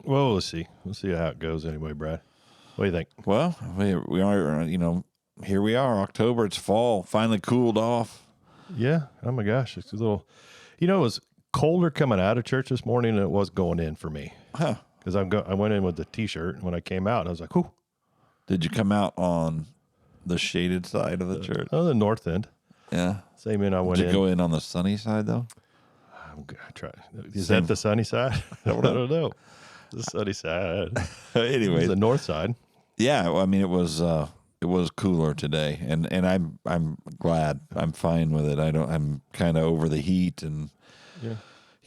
Well, let's see. We'll see how it goes anyway, Brad. What do you think? Well, we are, here we are, October. It's fall. Finally cooled off. Yeah. Oh my gosh, it's a little. It was colder coming out of church this morning than it was going in for me. Huh. Because I went in with the t-shirt, and when I came out, I was like, "Whoo!" Did you come out on the shaded side of the church? Oh, the north end. Yeah. Same end I went Did you in. go in on the sunny side, though? I try. Is Same. that the sunny side? I don't know. The sunny side. Anyway, The north side. yeah. Well, I mean, it was cooler today, and I'm glad. I'm fine with it. I'm kind of over the heat, and Yeah.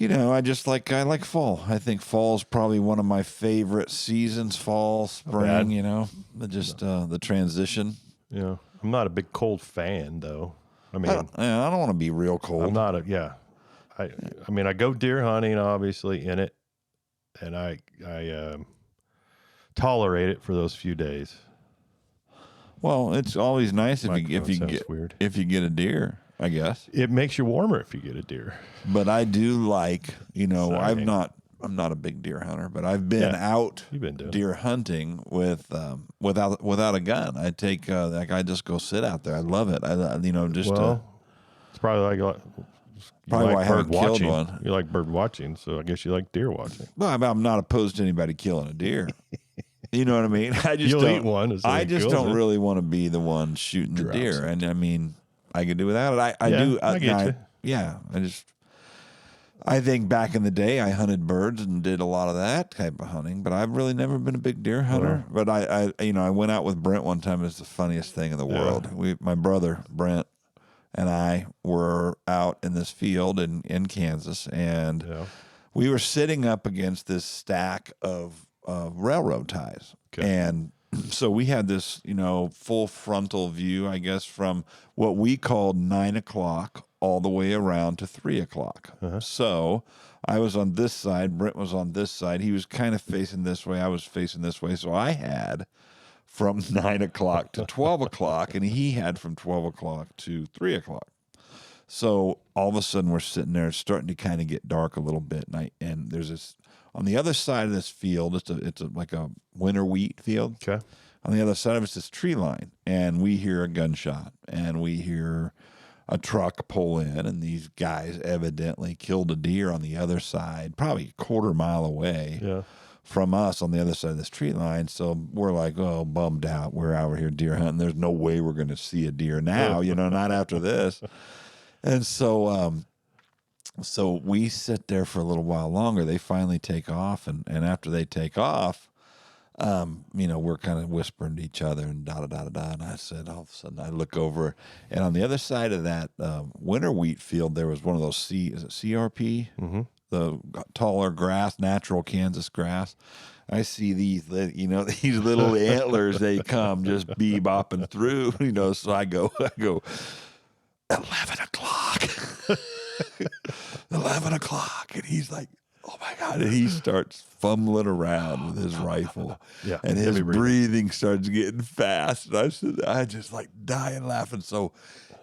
I like fall. I think fall's probably one of my favorite seasons. Fall, spring. The transition. Yeah. I'm not a big cold fan though. I mean, I don't want to be real cold. I'm not a yeah. I mean, I go deer hunting obviously in it, and I tolerate it for those few days. Well, it's always nice if you Sounds weird. if you get a deer, I guess. It makes you warmer if you get a deer. But I do like, Exciting. I'm not a big deer hunter, but I've been out You've been doing deer hunting without a gun. I take I just go sit out there. I love it. It's probably like Probably why I haven't killed watching. one. You like bird watching, so I guess you like deer watching. well, I'm not opposed to anybody killing a deer. You know what I mean? I just You'll don't eat one as I he just kills don't it. really want to be the one shooting the Drops deer. it. And I mean, I could do without it. I Yeah, do. I get you. Yeah, I think back in the day, I hunted birds and did a lot of that type of hunting, but I've really never been a big deer hunter. But I went out with Brent one time. It's the funniest thing in the world. My brother Brent and I were out in this field in Kansas, and we were sitting up against this stack of railroad ties, and so we had this full frontal view, I guess, from what we called 9 o'clock all the way around to 3 o'clock. So I was on this side, Brent was on this side. He was kind of facing this way, I was facing this way. So I had from 9 o'clock to 12 o'clock, and he had from 12 o'clock to 3 o'clock. So all of a sudden we're sitting there, it's starting to kind of get dark a little bit, and there's this on the other side of this field. It's like a winter wheat field. Okay. On the other side of it's this tree line, and we hear a gunshot, and we hear a truck pull in, and these guys evidently killed a deer on the other side, probably a quarter mile away from us on the other side of this tree line. So we're like, oh, bummed out. We're out here deer hunting. There's no way we're going to see a deer now, not after this. And so we sit there for a little while longer. They finally take off, and after they take off, we're kind of whispering to each other and da-da-da-da-da. And I said, all of a sudden I look over, and on the other side of that winter wheat field, there was one of those is it CRP? Mm-hmm. The taller grass, natural Kansas grass. I see these little antlers, they come just bebopping through, so I go, 11 o'clock. 11 o'clock. And he's like, oh my God. And he starts fumbling around with his rifle. Yeah. And his breathing starts getting fast. And I just like dying laughing. So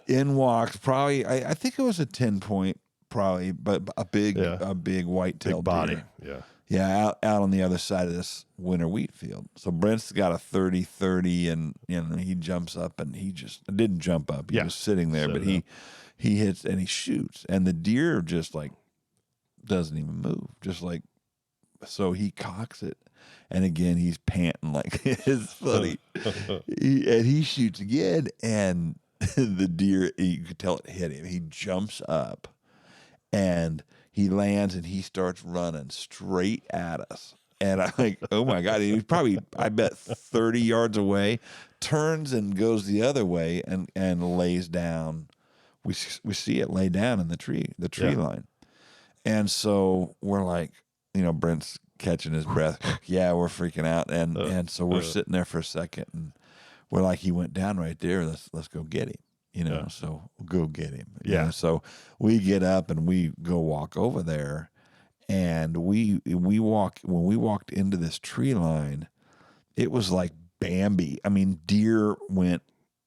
in walks probably, I think it was a 10-point probably, but a big white-tailed body. deer. Yeah, out on the other side of this winter wheat field. So Brent's got a 30-30, and he jumps up, and he just didn't jump up. He was sitting there, but he hits and he shoots, and the deer just like doesn't even move. Just like, so he cocks it, and again he's panting like it's funny. He shoots again, and the deer, you could tell it hit him. He jumps up, and he lands, and he starts running straight at us. And I'm like, oh my God. He's probably, I bet, 30 yards away, turns and goes the other way and lays down. We see it lay down in the tree line. And so we're like, Brent's catching his breath. Yeah, we're freaking out. And so we're sitting there for a second, and we're like, he went down right there. Let's go get him. So we'll go get him. So we get up and we go walk over there, and we walk. When we walked into this tree line, it was like Bambi. I mean, deer went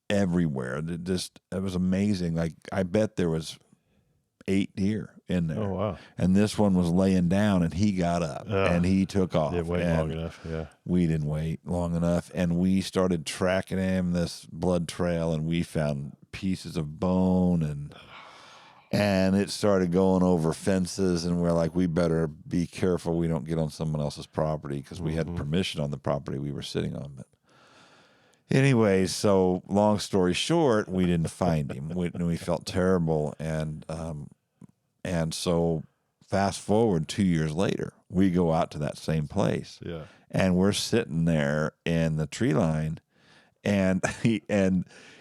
everywhere. It was amazing. Like, I bet there was 8 deer in there. Oh, wow. And this one was laying down, and he got up and he took off. Didn't wait and long enough. Yeah. we didn't wait long enough, and we started tracking him this blood trail, and we found pieces of bone, and it started going over fences, and we're like, we better be careful we don't get on someone else's property, because we had permission on the property we were sitting on. But anyways, so long story short, we didn't find him. We felt terrible, and so fast forward 2 years later, we go out to that same place. Yeah. And we're sitting there in the tree line, and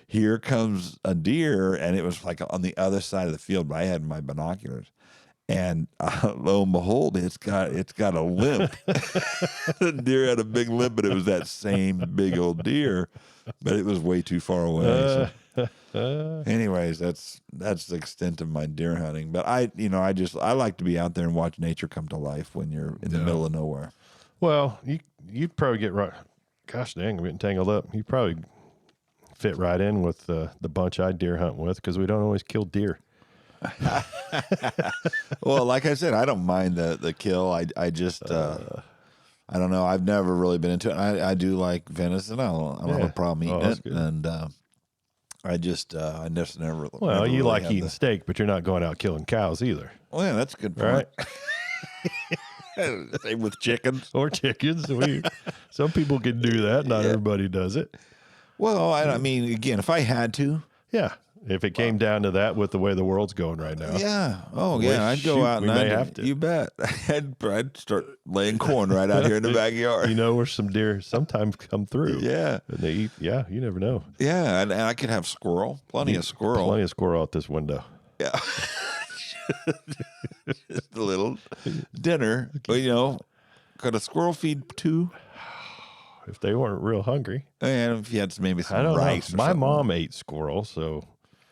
here comes a deer, and it was like on the other side of the field, but I had my binoculars, and lo and behold, it's got a limp. The deer had a big limp, but it was that same big old deer, but it was way too far away. So. Anyways, that's the extent of my deer hunting. But I like to be out there and watch nature come to life when you're in the middle of nowhere. Well, you'd probably get right. Gosh dang, I'm getting tangled up. You probably fit right in with the bunch I deer hunt with, because we don't always kill deer. Well, like I said, I don't mind the kill. I just I don't know. I've never really been into it. I do like venison. I don't have a problem eating it, and I just never. Well, never you really like had eating steak, but you're not going out killing cows either. Well, yeah, that's a good point. Right? Same with chickens. Or chickens. Some people can do that. Not everybody does it. Well, I mean, again, if I had to. Yeah. If it came down to that with the way the world's going right now. Yeah. Oh, yeah. I'd go out and have to. You bet. I'd start laying corn right out here in the backyard. You know where some deer sometimes come through. Yeah. And they eat. Yeah. You never know. Yeah. And I could have squirrel. Plenty of squirrel. Plenty of squirrel out this window. Yeah. Just a little dinner. Well, could a squirrel feed two? If they weren't real hungry. And if you had maybe some I don't rice. know. My mom ate squirrel, so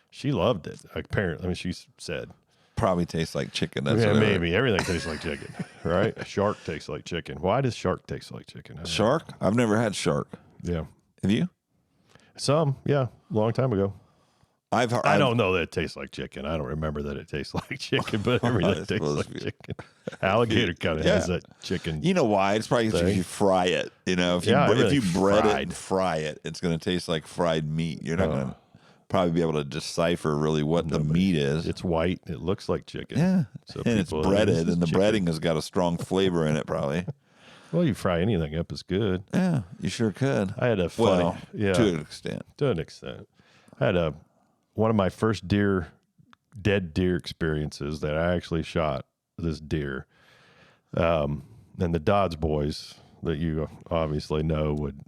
she loved it. Apparently, she said. Probably tastes like chicken. That's Yeah, maybe. Everything tastes like chicken, right? Shark tastes like chicken. Why does shark taste like chicken? Shark? I've never had shark. Yeah. Have you? Some, yeah. Long time ago. I don't know that it tastes like chicken. I don't remember that it tastes like chicken, but everything tastes like chicken. Alligator kind of has that chicken. You know why? It's probably if you fry it. If you bread it and fry it, it's going to taste like fried meat. You're not going to probably be able to decipher really what the meat is. It's white. It looks like chicken. Yeah. So and it's breaded, and the breading has got a strong flavor in it probably. Well, you fry anything up is good. Yeah, you sure could. I had a funny, to an extent. To an extent. I had one of my first dead deer experiences that I actually shot this deer. And the Dodds boys that you obviously know would,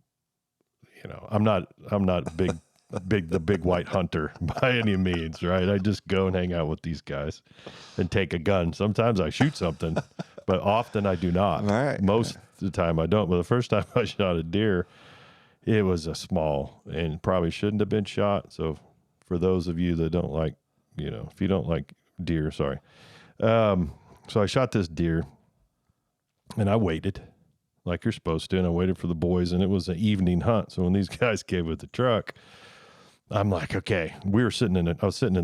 I'm not the big white hunter by any means, right? I just go and hang out with these guys and take a gun. Sometimes I shoot something, but often I do not. Right. Most of the time I don't. But the first time I shot a deer, it was a small and probably shouldn't have been shot. So for those of you that don't like, if you don't like deer, sorry. So I shot this deer and I waited like you're supposed to. And I waited for the boys, and it was an evening hunt. So when these guys came with the truck, I'm like, okay, I was sitting in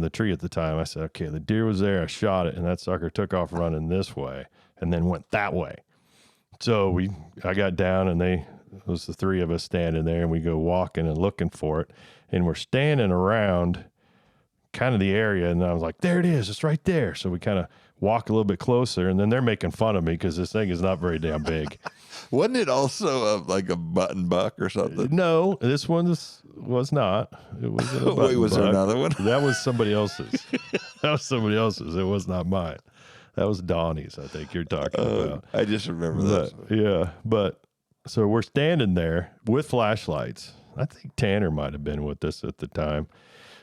the tree at the time. I said, okay, the deer was there. I shot it, and that sucker took off running this way and then went that way. So I got down, and it was the three of us standing there, and we go walking and looking for it. And we're standing around kind of the area, and I was like, there it is. It's right there. So we kind of walk a little bit closer, and then they're making fun of me because this thing is not very damn big. Wasn't it also like a button buck or something? No, this one was not. It was a Wait, was there another one? That was somebody else's. It was not mine. That was Donnie's, I think you're talking about. I just remember that. Yeah, but so we're standing there with flashlights. I think Tanner might have been with us at the time.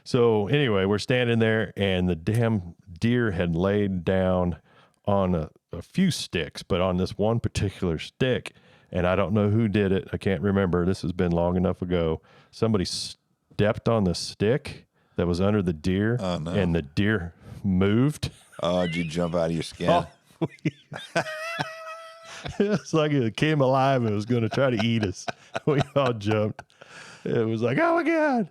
So anyway, we're standing there, and the damn deer had laid down on a few sticks, but on this one particular stick, and I don't know who did it. I can't remember. This has been long enough ago. Somebody stepped on the stick that was under the deer, and the deer moved. Oh, did you jump out of your skin? It's like it came alive and was going to try to eat us. We all jumped. It was like, oh my God.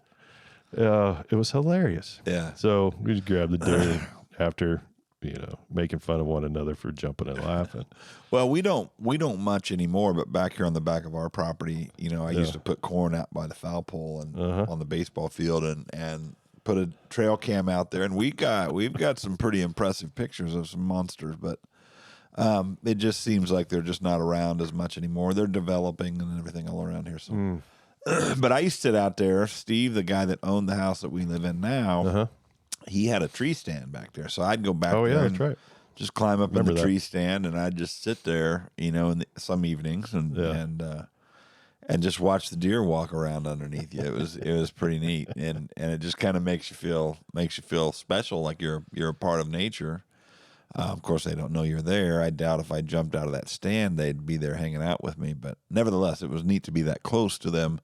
It was hilarious. Yeah. So we just grabbed the deer after making fun of one another for jumping and laughing. Well, we don't much anymore, but back here on the back of our property, I used to put corn out by the foul pole and on the baseball field and put a trail cam out there, and we've got some pretty impressive pictures of some monsters, but it just seems like they're just not around as much anymore. They're developing and everything all around here. So, but I used to sit out there. Steve, the guy that owned the house that we live in now, he had a tree stand back there. So I'd go back there. Yeah, that's right. Just climb up in the tree stand, and I'd just sit there, in some evenings and just watch the deer walk around underneath you. It was pretty neat, and it just kind of makes you feel special, like you're a part of nature. Of course, they don't know you're there. I doubt if I jumped out of that stand, they'd be there hanging out with me. But nevertheless, it was neat to be that close to them.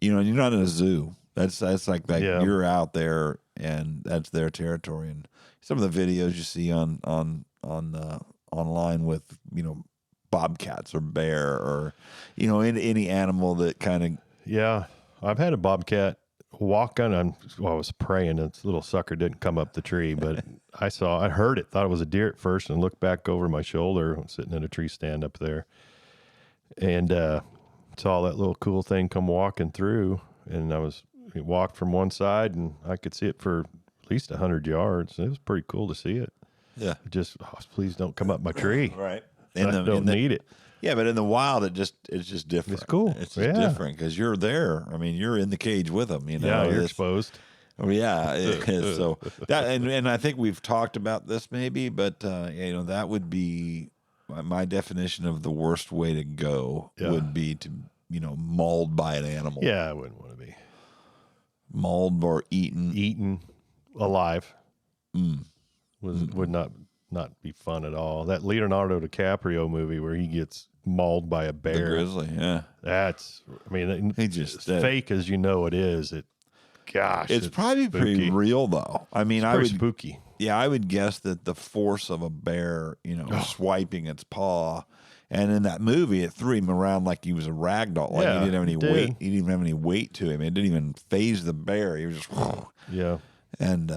And you're not in a zoo. That's like that. Yeah. You're out there, and that's their territory. And some of the videos you see on online with bobcats or bear or any animal that kind of. Yeah, I've had a bobcat walk on. I was praying, and this little sucker didn't come up the tree, but I heard it, thought it was a deer at first, and looked back over my shoulder, sitting in a tree stand up there, and saw that little cool thing come walking through, and it walked from one side, and I could see it for at least 100 yards. It was pretty cool to see it. Yeah. Just please don't come up my tree. Right. I don't need it. Yeah, but in the wild, it's just different. It's cool. It's just different because you're there. I mean, you're in the cage with them. Yeah, you're exposed. Yeah. So that and I think we've talked about this maybe, but that would be my definition of the worst way to go would be to mauled by an animal. Yeah, I wouldn't want to be mauled or eaten alive. Would not be fun at all. That Leonardo DiCaprio movie where he gets mauled by a bear, the grizzly. Yeah, he just fake as it is. It's probably spooky. Pretty real though. I mean, it's spooky. Yeah, I would guess that the force of a bear, swiping its paw, and in that movie, it threw him around like he was a rag doll. Like he didn't have any weight. He didn't even have any weight to him. It didn't even phase the bear. He was just and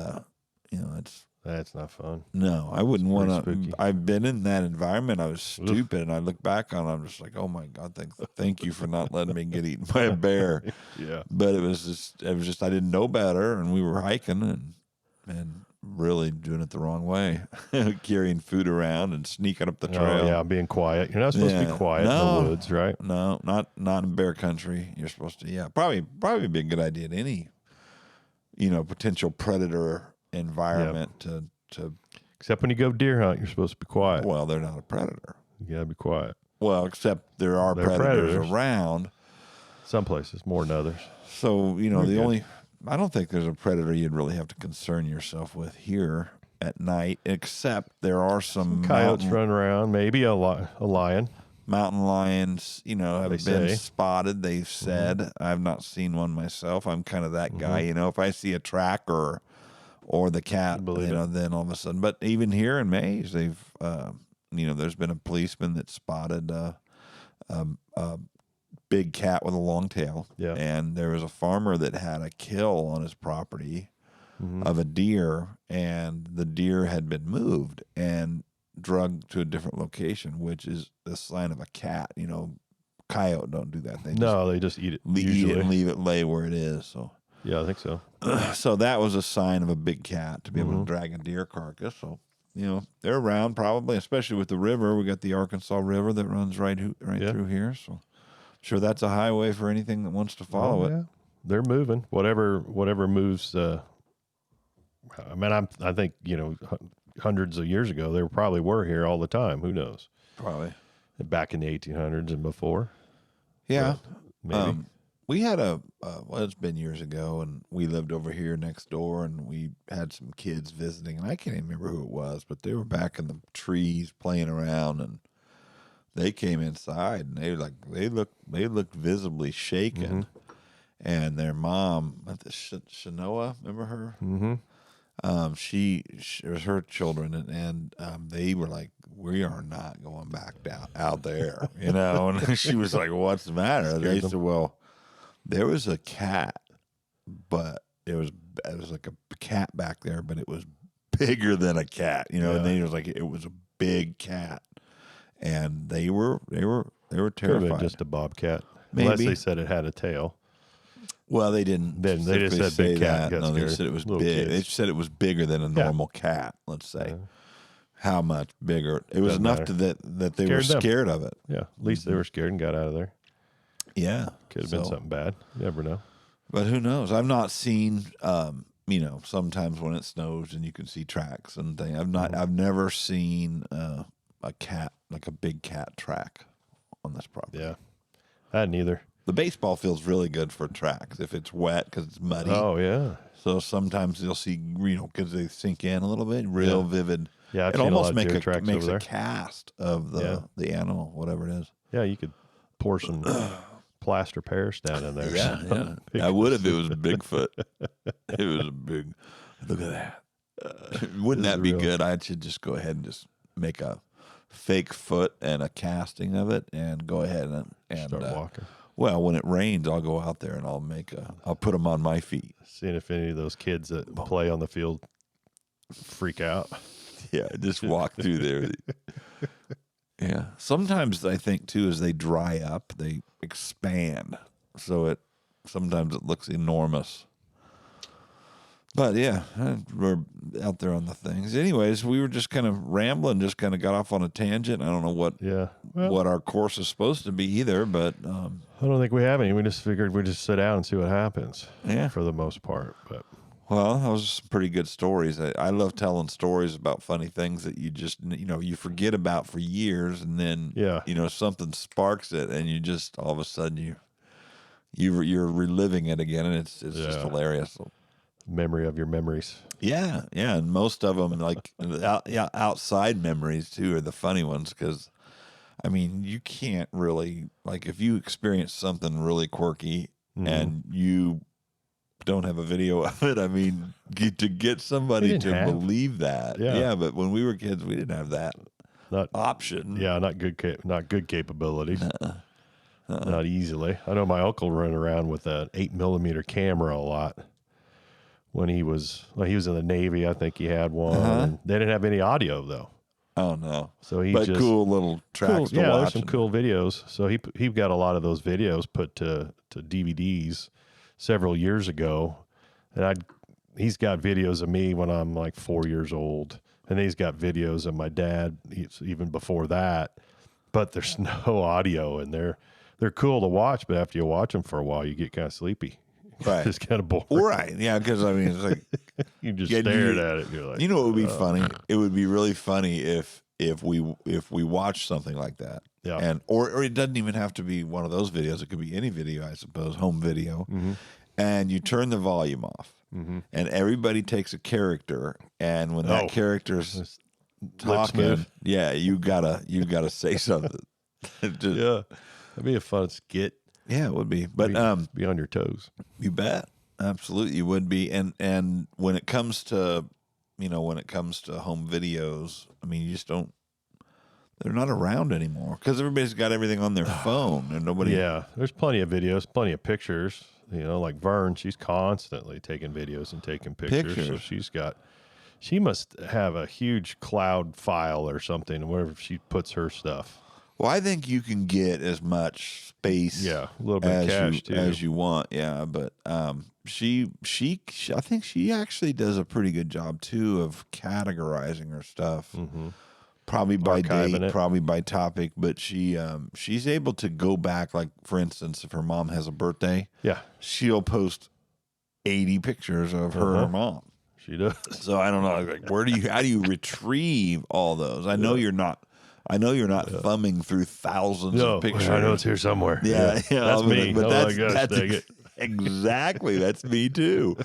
that's not fun. No, I wouldn't want to. I've been in that environment. I was stupid, and I look back on it, I'm just like, oh my God, thank you for not letting me get eaten by a bear. Yeah. But it was just I didn't know better, and we were hiking and really doing it the wrong way, carrying food around and sneaking up the trail. Oh, yeah, being quiet. You're not supposed to be quiet in the woods, right? No, not in bear country. You're supposed to. Yeah, probably be a good idea in any, potential predator environment to except when you go deer hunt, you're supposed to be quiet. Well, they're not a predator. You gotta be quiet. Well, except there are predators around. Some places more than others. So I don't think there's a predator you'd really have to concern yourself with here at night, except there are some coyotes running around, maybe a lion. Mountain lions, have been spotted. They've said. I've not seen one myself. I'm kind of that guy. If I see a track or the cat, then all of a sudden. But even here in Mays, they've, there's been a policeman that spotted a big cat with a long tail. Yeah. And there was a farmer that had a kill on his property of a deer, and the deer had been moved and drugged to a different location, which is a sign of a cat. Coyote don't do that. They just eat it. Eat it and leave it lay where it is. So. Yeah, I think so. So that was a sign of a big cat to be able to drag a deer carcass. So, they're around probably, especially with the river. We got the Arkansas River that runs right through here. So, I'm sure that's a highway for anything that wants to follow it. They're moving. Whatever moves. I think hundreds of years ago they probably were here all the time. Who knows? Probably back in the 1800s and before. Yeah, maybe. We had it's been years ago, and we lived over here next door, and we had some kids visiting, and I can't even remember who it was, but they were back in the trees playing around, and they came inside, and they looked visibly shaken, and their mom, Shanoa, remember her? Mm-hmm. She it was her children, and they were like, we are not going back out there, and she was like, what's the matter? They said, well, there was a cat, but it was like a cat back there, but it was bigger than a cat, you know. Yeah. And they was like, it was a big cat, and they were Could have terrified. been just a bobcat, unless Maybe. they said it had a tail. Well, they didn't. Then they just said specifically big say cat. that. Got No, they scared. said it was Little big. They kids. said it was bigger than a normal cat. Let's say. How much bigger? It was Doesn't enough matter. that they were Scared them. scared of it. Yeah, at least they were scared and got out of there. Yeah, Could have been something bad. You never know. But who knows? I've not seen. You know, sometimes when it snows and you can see tracks and things. I've never seen a cat, like a big cat track on this property. Yeah, I hadn't either. The baseball field's really good for tracks if it's wet because it's muddy. Oh yeah, So sometimes you'll see, you know, because they sink in a little bit, real vivid. yeah. I've It seen almost a lot of deer makes tracks over a there. cast of the animal, whatever it is. Yeah, you could pour some plaster Paris down in there. I would if it was Bigfoot. It was a big. Look at that. Wouldn't This that is be real. good? I should just go ahead and just make a fake foot and a casting of it, and go ahead and Start walking. well, when it rains, I'll go out there and I'll put them on my feet. Seeing if any of those kids that play on the field freak out. Yeah, just walk through there. Yeah. Sometimes I think too, as they dry up, they expand. So sometimes it looks enormous. But yeah, we're out there on the things. Anyways, we were just kind of rambling, just kind of got off on a tangent. I don't know what Yeah. Well, what our course is supposed to be either, but I don't think we have any. We just figured we'd just sit down and see what happens. Yeah. For the most part, but well, that was some pretty good stories. I love telling stories about funny things that you just, you know, you forget about for years, and then, Yeah. you know, something sparks it, and you just all of a sudden you're reliving it again, and it's just hilarious. memory of your memories. Yeah, and most of them, like outside memories too, are the funny ones because, I mean, you can't really, like, if you experience something really quirky and you don't have a video of it, I mean, to get somebody to believe that, Yeah. But when we were kids, we didn't have that Not option. Yeah, not good capabilities. Not easily. I know my uncle ran around with an 8mm camera a lot. When he was in the Navy, I think he had one. And they didn't have any audio though. Oh no! So he but just cool little tracks to yeah, watch. there's some cool videos. So he got a lot of those videos put to DVDs several years ago, and he's got videos of me when I'm like 4 years old, and he's got videos of my dad even before that. But there's no audio, and they're cool to watch, but after you watch them for a while, you get kind of sleepy. Right. It's kind of boring. Right. Yeah, because I mean, it's like You just stared at it. And you're like, you know, what would be funny? It would be really funny if we watch something like that. Yeah. And or it doesn't even have to be one of those videos. It could be any video, I suppose, home video. And you turn the volume off, and everybody takes a character, and when that character's talking, move. yeah, you gotta say something. Just- yeah, that'd be a fun skit. yeah, it would be. But Be on your toes. you bet. Absolutely, you would be. And when it comes to, you know, when it comes to home videos, I mean, you just don't. They're not around anymore because everybody's got everything on their phone, and nobody. Yeah, there's plenty of videos, plenty of pictures. You know, like Vern, she's constantly taking videos and taking pictures. So she must have a huge cloud file or something wherever she puts her stuff. Well, I think you can get as much space, Yeah, a little bit of cash too. as you want. Yeah, but she I think she actually does a pretty good job too of categorizing her stuff. Probably by Archiving date, it. probably by topic, but she's able to go back. Like, for instance, if her mom has a birthday, Yeah, she'll post 80 pictures of her and her mom. she does. So I don't know, like, how do you retrieve all those? I know you're not thumbing through thousands of pictures. I know it's here somewhere. Yeah, That's me. But Oh my gosh, dang it. exactly, that's me too.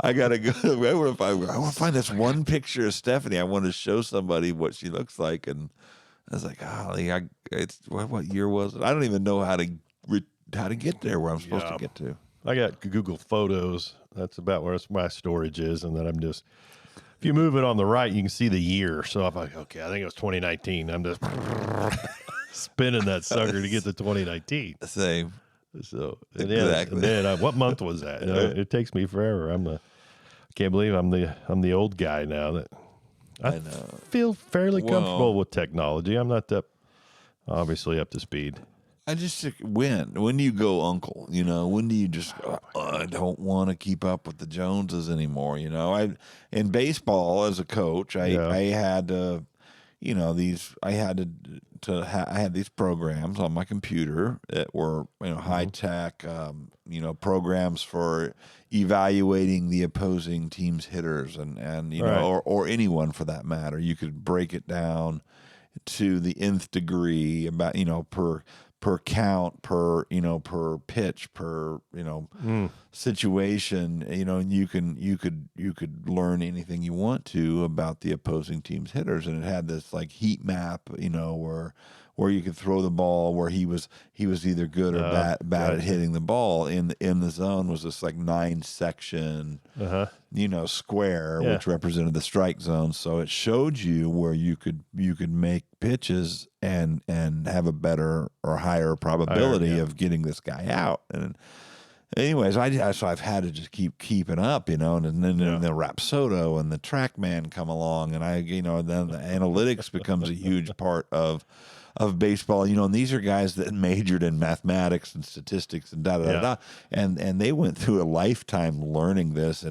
I gotta go. I want to find this one picture of Stephanie. I want to show somebody what she looks like, and I was like, golly, what year was it? I don't even know how to get there where I'm supposed to get to. I got Google Photos. That's about where my storage is, and then I'm just. If you move it on the right, you can see the year. So I'm like, okay, I think it was 2019. I'm just spinning that sucker to get to 2019. Same. So Exactly. and then what month was that? You know, it takes me forever. I can't believe I'm the old guy now that I feel fairly comfortable with technology. I'm not that obviously up to speed. I just when do you go uncle? You know, when do you just I don't want to keep up with the Joneses anymore? You know, in baseball as a coach, I had to, you know, I had these programs on my computer that were, you know, high tech, you know, programs for evaluating the opposing team's hitters and you know, or anyone for that matter. You could break it down to the nth degree about, you know, per count, per, you know, per pitch, per, you know, situation, you know, and you could learn anything you want to about the opposing team's hitters. And it had this like heat map, you know, where you could throw the ball where he was either good or bad at hitting the ball. In the zone was this like 9-section you know, square, which represented the strike zone. So it showed you where you could make pitches and have a better or higher probability of getting this guy out. And anyways, so I've had to just keep keeping up, you know, and then the Rapsodo and the TrackMan come along, and you know, then the analytics becomes a huge part of baseball, you know, and these are guys that majored in mathematics and statistics and and they went through a lifetime learning this,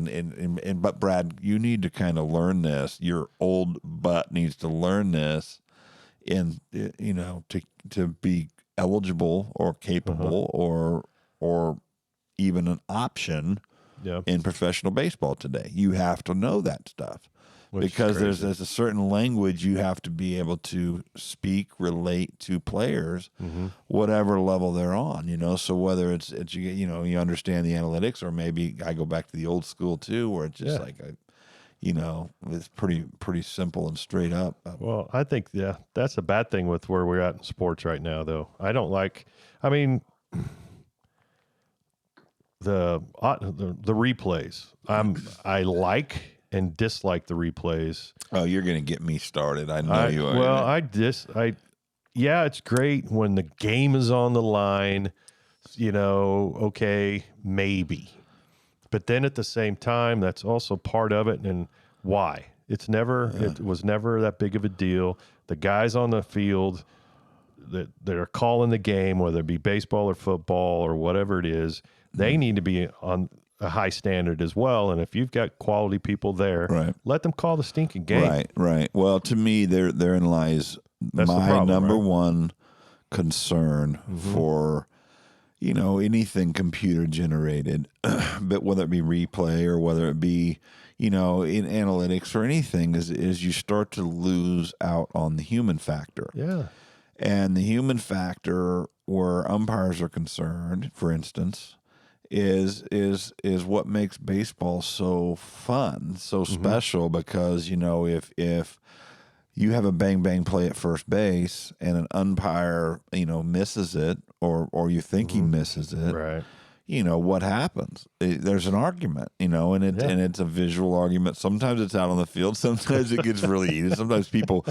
but Brad, you need to kind of learn this. Your old butt needs to learn this, you know, to be eligible or capable or even an option in professional baseball today. You have to know that stuff. Because there's a certain language you have to be able to speak, relate to players, whatever level they're on, you know. So whether it's you know, you understand the analytics, or maybe I go back to the old school too, where it's just like you know, it's pretty simple and straight up. Well, I think that's a bad thing with where we're at in sports right now, though. I don't like. I mean, the replays. I like and dislike the replays. Oh, you're going to get me started. I know you are. Well, it's great when the game is on the line, you know, okay, maybe. But then at the same time, that's also part of it. And why? It was never that big of a deal. The guys on the field that are calling the game, whether it be baseball or football or whatever it is, they need to be on a high standard as well. And if you've got quality people there, let them call the stinking game. Right. Well, to me, therein lies my number one concern for, you know, anything computer generated, but whether it be replay or whether it be, you know, in analytics or anything, is you start to lose out on the human factor. Yeah. And the human factor where umpires are concerned, for instance, is what makes baseball so fun, so special, because, you know, if you have a bang bang play at first base and an umpire, you know, misses it, or you think he misses it, right, you know, what happens? There's an argument, you know, and it's a visual argument. Sometimes it's out on the field. Sometimes it gets really heated. Sometimes people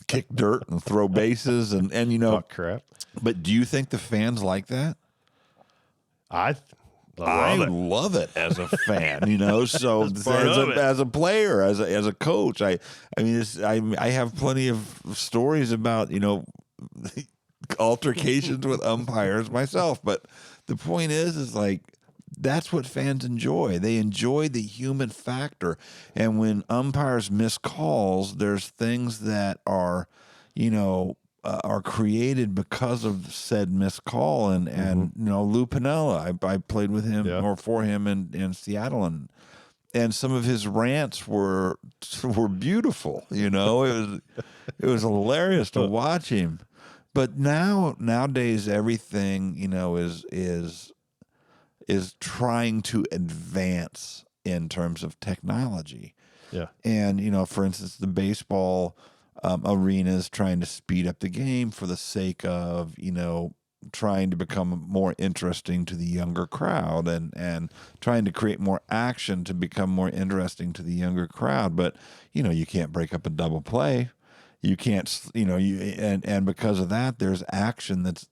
kick dirt and throw bases and you know, talk crap. But do you think the fans like that? I love it as a fan, you know. So as a player, as a coach, I have plenty of stories about, you know, altercations with umpires myself. But the point is like, that's what fans enjoy. They enjoy the human factor. And when umpires miss calls, there's things that are, you know, are created because of said missed call. And you know, Lou Piniella, I played with him or for him in Seattle, and some of his rants were beautiful. You know, it was hilarious to watch him. But nowadays everything, you know, is trying to advance in terms of technology. Yeah. And, you know, for instance, the baseball arenas trying to speed up the game for the sake of, you know, trying to become more interesting to the younger crowd and trying to create more action to become more interesting to the younger crowd. But, you know, you can't break up a double play. You can't, you know, and because of that, there's action that's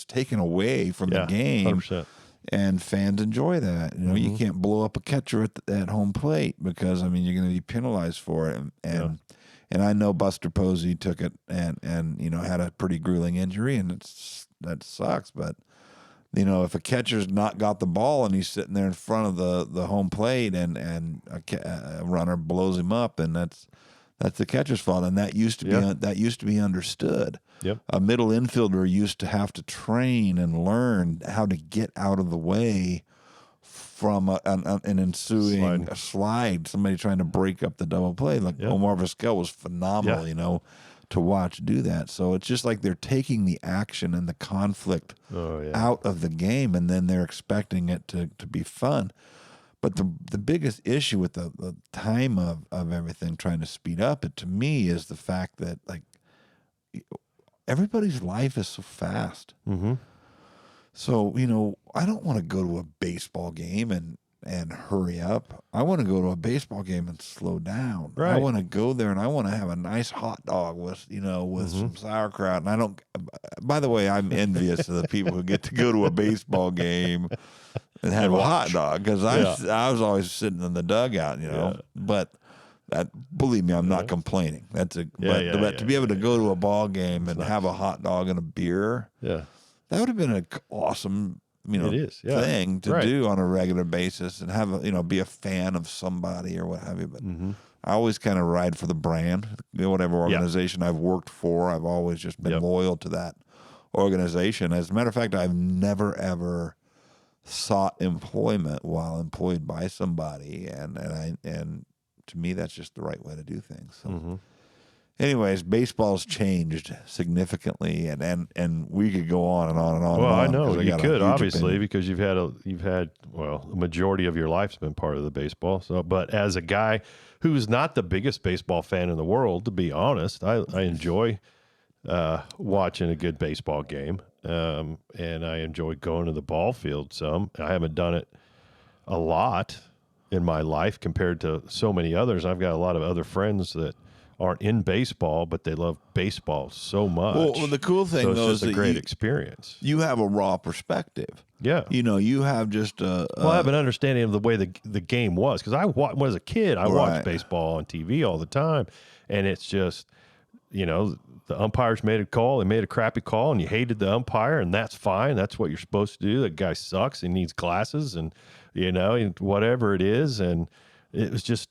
taken away from the game. 100%. and fans enjoy that. You know, you can't blow up a catcher at home plate because I mean you're going to be penalized for it. And I know Buster Posey took it and you know had a pretty grueling injury, and that sucks. But you know, if a catcher's not got the ball and he's sitting there in front of the home plate and a runner blows him up, and that's the catcher's fault. And that used to be understood. Yep. A middle infielder used to have to train and learn how to get out of the way from an ensuing slide, somebody trying to break up the double play. Like Omar Vizquel was phenomenal, you know, to watch do that. So it's just like they're taking the action and the conflict out of the game, and then they're expecting it to be fun. But the biggest issue with the time of everything trying to speed up it, to me, is the fact that like everybody's life is so fast. Mm-hmm. So, you know, I don't want to go to a baseball game and hurry up. I want to go to a baseball game and slow down. Right. I want to go there and I want to have a nice hot dog with some sauerkraut. And I don't, by the way, I'm envious of the people who get to go to a baseball game and have a hot dog, because I was always sitting in the dugout, you know, but believe me, I'm not complaining. But to be able to go to a ball game and have a hot dog and a beer, that would have been an awesome, thing to do on a regular basis, and have be a fan of somebody or what have you. But I always kind of ride for the brand. Whatever organization I've worked for, I've always just been loyal to that organization. As a matter of fact, I've never ever sought employment while employed by somebody, and to me, that's just the right way to do things. So. Anyways, baseball's changed significantly, and we could go on and on and on. Well, and on, I know you could, obviously, opinion. because you've had the majority of your life's been part of the baseball. So, but as a guy who's not the biggest baseball fan in the world, to be honest, I enjoy watching a good baseball game, and I enjoy going to the ball field some. I haven't done it a lot in my life compared to so many others. I've got a lot of other friends that aren't in baseball, but they love baseball so much. Well, the cool thing, though, is a great experience. You have a raw perspective. Yeah. You have just I have an understanding of the way the game was, because when I was a kid, I watched baseball on TV all the time, and it's just, the umpires made a call, they made a crappy call, and you hated the umpire, and that's fine. That's what you're supposed to do. That guy sucks. He needs glasses, and, whatever it is. And it was just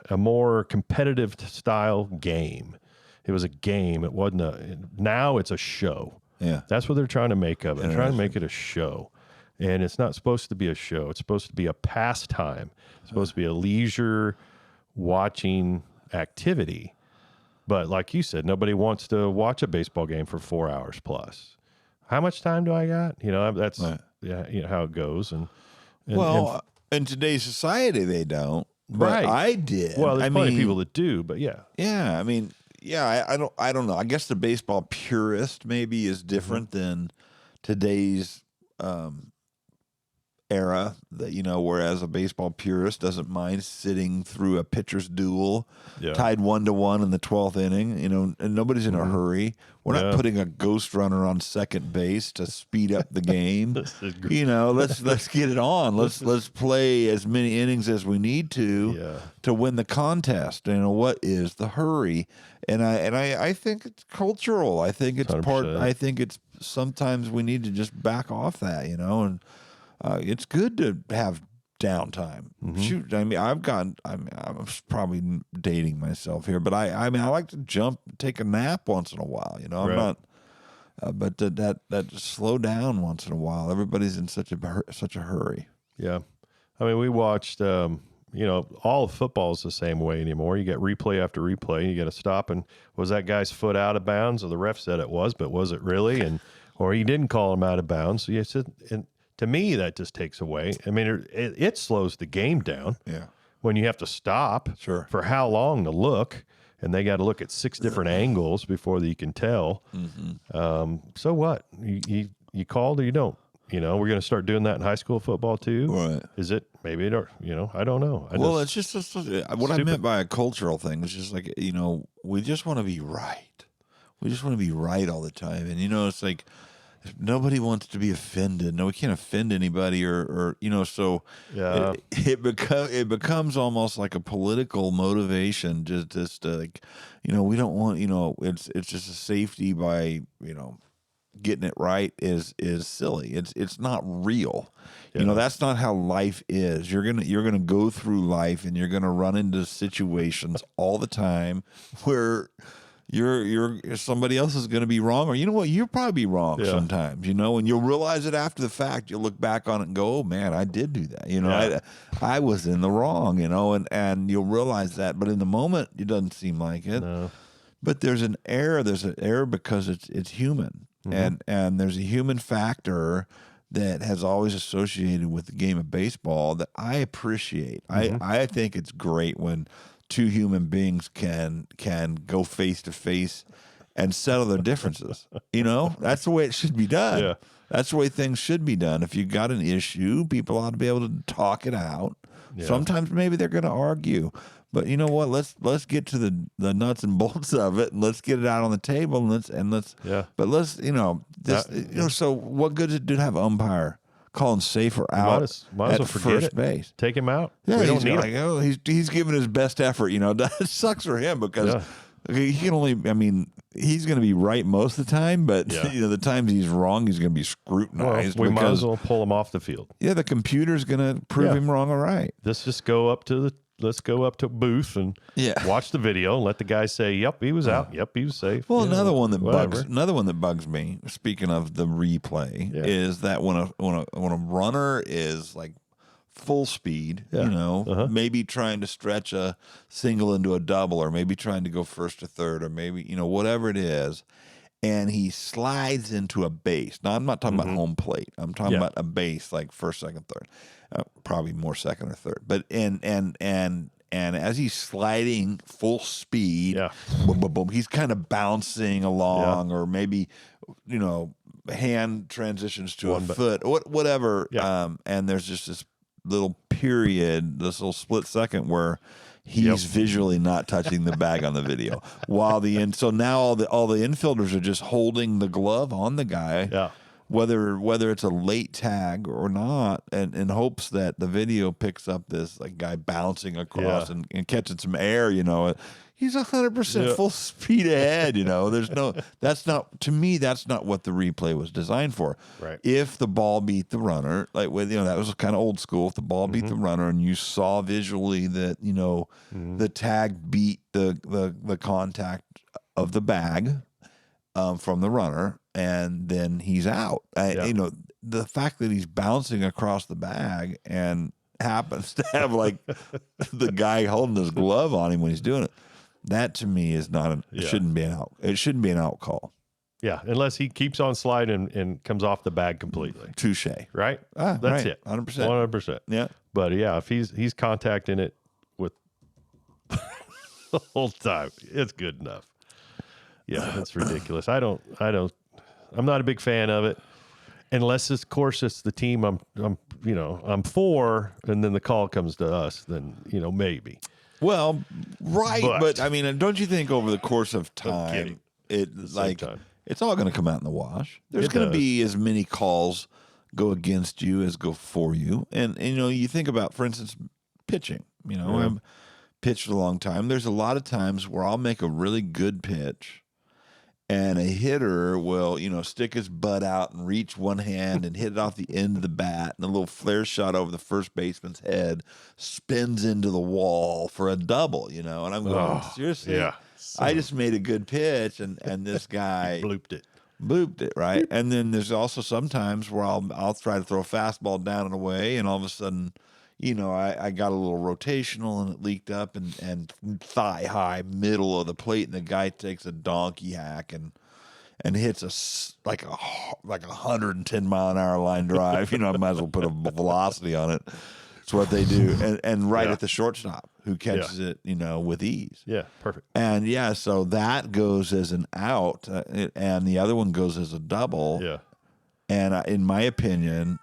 a more competitive style game. It was a game. It wasn't now it's a show. Yeah. That's what they're trying to make of it. They're trying to make it a show. And it's not supposed to be a show. It's supposed to be a pastime. It's supposed to be a leisure watching activity. But like you said, nobody wants to watch a baseball game for 4 hours plus. How much time do I got? That's how it goes. And in today's society, they don't. But I did. Well, there's plenty of people that do, but yeah. Yeah, I mean, I don't know. I guess the baseball purist maybe is different than today's era. That whereas a baseball purist doesn't mind sitting through a pitcher's duel, tied 1-1 in the 12th inning. And nobody's in a hurry. We're not putting a ghost runner on second base to speed up the game. Let's get it on. Let's play as many innings as we need to win the contest. What is the hurry? And I think it's cultural. I think it's 100%. I think it's sometimes we need to just back off that. And it's good to have downtime. Shoot, I mean, I'm probably dating myself here, but I like to take a nap once in a while. I'm not, but that slow down once in a while. Everybody's in such a hurry. Yeah, I mean, we watched. All of football is the same way anymore. You get replay after replay. You got to stop and was that guy's foot out of bounds? Or the ref said it was, but was it really? Or he didn't call him out of bounds. So you said and. To me, that just takes away. I mean, it slows the game down. Yeah. When you have to stop for how long to look, and they got to look at 6 different angles before you can tell. So what? You called or you don't? We're going to start doing that in high school football too. Right. Is it? Maybe it. I don't know. It's just what I meant by a cultural thing. It's just like we just want to be right. We just want to be right all the time, and it's like. nobody wants to be offended. No, we can't offend anybody, or so Yeah. it becomes almost like a political motivation. Just like, we don't want, it's just a safety by, getting it right is silly. It's not real. Yeah. That's not how life is. You're gonna go through life, and you're gonna run into situations all the time where you're somebody else is going to be wrong, or you'll probably be wrong sometimes, and you'll realize it after the fact. You'll look back on it and go, oh man, I did do that. I was in the wrong, and you'll realize that, but in the moment it doesn't seem like it. No. But there's an error because it's human. And there's a human factor that has always associated with the game of baseball that I appreciate. I think it's great when two human beings can go face to face and settle their differences. That's the way it should be done. Yeah. That's the way things should be done. If you got an issue, people ought to be able to talk it out. Yeah. Sometimes maybe they're going to argue, but you know what? Let's get to the nuts and bolts of it, and let's get it out on the table, and let's. Yeah. But let's So what good is it to have umpire calling safer out might as well at forget first it. base? Take him out. Yeah, We don't he's need like, him. he's giving his best effort. That sucks for him because he can only. I mean, he's going to be right most of the time, but the times he's wrong, he's going to be scrutinized. Well, we might as well pull him off the field. Yeah, the computer's going to prove him wrong or right. Let's just go up to booth and watch the video and let the guy say, "Yep, he was out. Yep, he was safe." Well, another one that bugs me. Speaking of the replay, is that when a runner is like full speed, maybe trying to stretch a single into a double, or maybe trying to go first to third, or maybe whatever it is, and he slides into a base. Now, I'm not talking about home plate. I'm talking about a base like first, second, third. Probably more second or third, but and as he's sliding full speed, boom, boom, boom, he's kind of bouncing along, or maybe hand transitions to a foot, whatever. And there's just this little period, this little split second where he's visually not touching the bag on the video, so now all the infielders are just holding the glove on the guy. Yeah. Whether it's a late tag or not, and in hopes that the video picks up this like guy bouncing across and catching some air, he's 100% full speed ahead. That's not what the replay was designed for. Right. If the ball beat the runner, that was kind of old school. If the ball beat the runner and you saw visually that the tag beat the contact of the bag from the runner, and then he's out. The fact that he's bouncing across the bag and happens to have like the guy holding his glove on him when he's doing it, that to me is not it shouldn't be an out. It shouldn't be an out call. Yeah, unless he keeps on sliding and comes off the bag completely. Touche. Right? That's right. it. 100%. 100%. Yeah. But if he's contacting it with the whole time, it's good enough. Yeah, that's ridiculous. I'm not a big fan of it, unless of course it's the team I'm for, and then the call comes to us, then maybe. Well, right, but I mean, don't you think over the course of time, it's all going to come out in the wash? There's going to be as many calls go against you as go for you, and you think about, for instance, pitching. I've pitched a long time. There's a lot of times where I'll make a really good pitch, and a hitter will, stick his butt out and reach one hand and hit it off the end of the bat, and a little flare shot over the first baseman's head spins into the wall for a double, and I'm going, seriously? Yeah. I just made a good pitch, and this guy blooped it, right? And then there's also sometimes where I'll try to throw a fastball down and away, and all of a sudden, I got a little rotational and it leaked up and thigh high middle of the plate, and the guy takes a donkey hack and hits like a 110 mile an hour line drive. I might as well put a velocity on it. It's what they do, and right at the shortstop who catches it, with ease. Yeah, perfect. And so that goes as an out, and the other one goes as a double. Yeah. And in my opinion.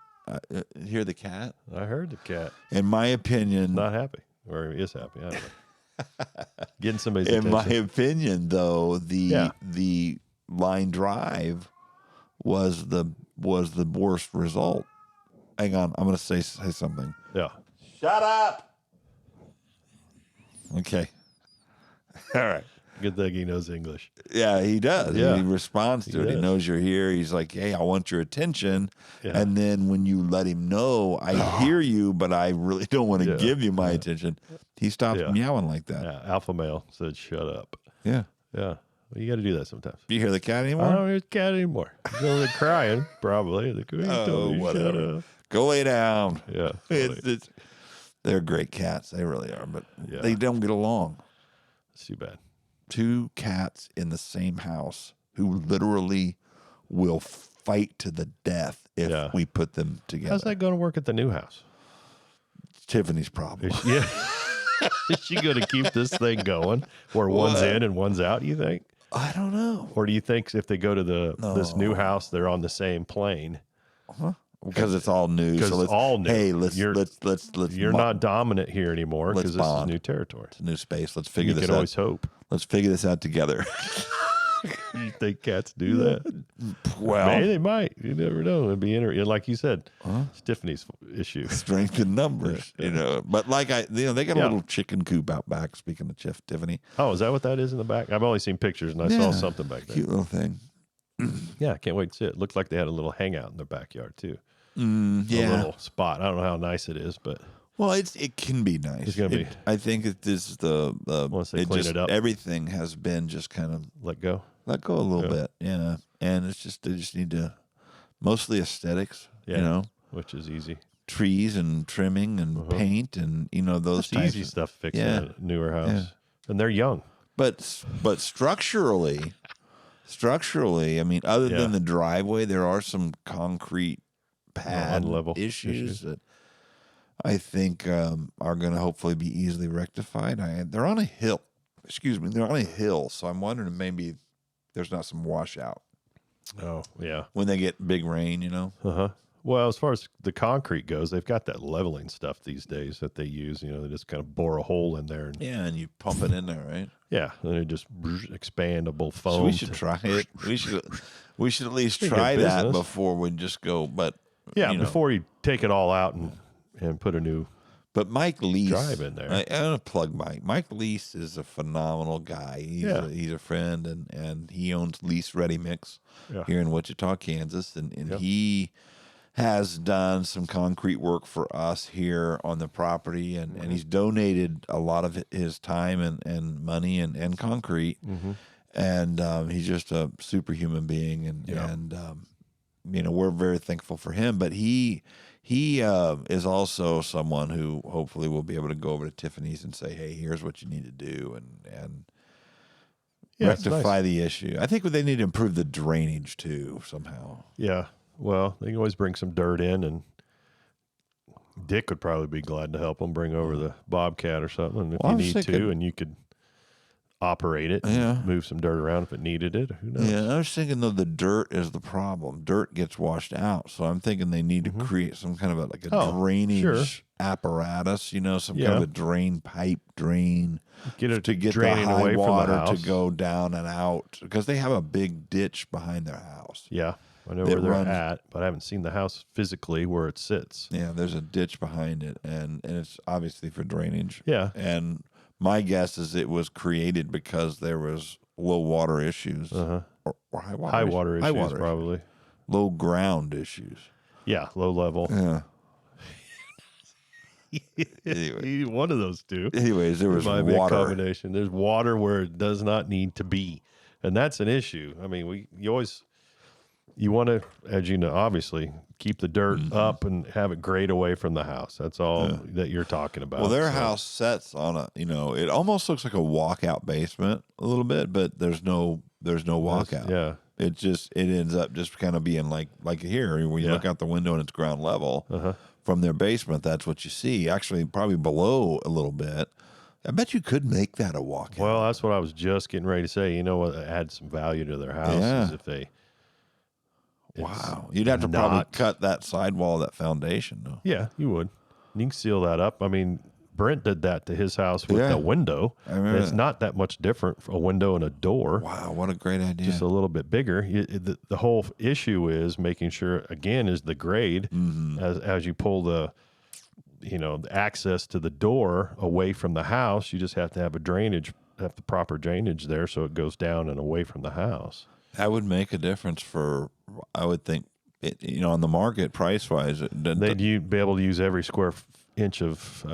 Hear the cat? I heard the cat. In my opinion, not happy, or is happy. I don't know. Getting somebody's attention. In my opinion, though, the line drive was the worst result. Hang on, I'm going to say something. Yeah. Shut up. Okay. All right. Good thing he knows English. Yeah, he does. Yeah. He responds to it. He does. knows you're here. He's like, hey, I want your attention. Yeah. And then when you let him know, I hear you, but I really don't want to Yeah. give you my attention, he stops Yeah. meowing like that. Yeah. Alpha male said, "Shut up." Yeah. Yeah. Well, you got to do that sometimes. Do you hear the cat I anymore? don't hear the cat anymore. He's only crying, probably. The cat told me to shut whatever. up. Go lay down. Yeah. They're great cats. They really are, but Yeah. they don't get along. It's too bad. 2 cats in the same house who literally will fight to the death if Yeah. we put them together. How's that going to work at the new house? Tiffany's problem. Is she, yeah. Is she going to keep this thing going where one's What? in and one's out, you think? I don't know. Or do you think if they go to this new house, they're on the same plane? Because it's all new. Because So it's all new. Hey, let's You're not dominant here anymore Let's because this is bond. new territory. It's a new space. Let's figure You this can out. always hope. Let's figure this out together. You think cats do that? Well, Maybe they might. You never know. It'd be interesting. Like you said, it's Tiffany's issue. strength in numbers, you know. But like they got a Yeah. little chicken coop out back. Speaking of Tiffany, Oh, is that what that is in the back? I've only seen pictures and I Yeah. saw something back there. cute little thing. Yeah, I can't wait to see it. Looked like they had a little hangout in their backyard too. A Yeah. little spot. I don't know how nice it is, but Well, it can be nice. It's gonna be- I think that this is the Once they clean it up. everything has been just kind of let go. let go a little Yeah. bit, yeah. And it's just they just need to mostly aesthetics, Yeah. you know, Which is easy. trees and trimming and paint and those It's types easy of stuff fixing Yeah. a newer house. Yeah. And they're young. But structurally, I mean, other Yeah. than the driveway, there are some concrete pad level issues that I think are going to hopefully be easily rectified. They're on a hill. Excuse me, they're on a hill, so I'm wondering if maybe there's not some washout Oh, yeah. when they get big rain. You know, Uh-huh. Well, as far as the concrete goes, they've got that leveling stuff these days that they use. You know, they just kind of bore a hole in there. And, yeah, and you pump it in there, right? yeah. And it just expandable foam. So we should try it. We should at least Pretty good try that business. before we just go. But Yeah, you know. before you take it all out and put a new. But Mike Lease, Drive in there. I'm gonna plug Mike. Mike Lease is a phenomenal guy. He's a friend, and he owns Lease Ready Mix Yeah. here in Wichita, Kansas, and Yep. he has done some concrete work for us here on the property, and he's donated a lot of his time and money and concrete, and he's just a superhuman being, and you know, we're very thankful for him. But he is also someone who hopefully will be able to go over to Tiffany's and say, hey, here's what you need to do, and Yeah, it's rectify nice. the issue. I think they need to improve the drainage too somehow. Yeah. Well, they can always bring some dirt in, and Dick would probably be glad to help them bring over the Bobcat or something if Well, I you was need thinking- to, and you could operate it and Yeah. move some dirt around if it needed it. Who knows? Yeah, I was thinking though the dirt is the problem. Dirt gets washed out, so I'm thinking they need to create some kind of a Oh, drainage sure. apparatus. You know, some kind Yeah. of a drain pipe drain Get it to get the draining high away from the water house. to go down and out because they have a big ditch behind their house. Yeah, I know that where they're runs- at, but I haven't seen the house physically where it sits. Yeah, there's a ditch behind it, and it's obviously for drainage. Yeah. And my guess is it was created because there was low water issues or high water High issues? water issues, High water issues. probably. Low ground issues. Yeah, low level. Yeah. Anyway. One of those two. Anyways, there was Might be a water. combination. There's water where it does not need to be, and that's an issue. I mean, you want to, as you know, obviously keep the dirt Mm-hmm. up and have it grade away from the house. That's all that you're talking about. Well, their So, house sets on it almost looks like a walkout basement a little bit, but there's no walkout. yeah, It ends up just kind of being like here when you Yeah. look out the window and it's ground level from their basement. That's what you see. Actually, probably below a little bit. I bet you could make that a walkout. Well, that's what I was just getting ready to say. You know what? Add some value to their house Yeah. is if they. Wow, you'd have to probably not- cut that sidewall, that foundation, though. Yeah, you would. You can seal that up. I mean, Brent did that to his house with Yeah. a window. I remember It's that. not that much different, a window and a door. Wow, what a great idea. Just a little bit bigger. The whole issue is making sure, again, is the grade as you pull the access to the door away from the house. You just have to have have the proper drainage there so it goes down and away from the house. That would make a difference I would think, on the market price wise. They'd be able to use every square inch of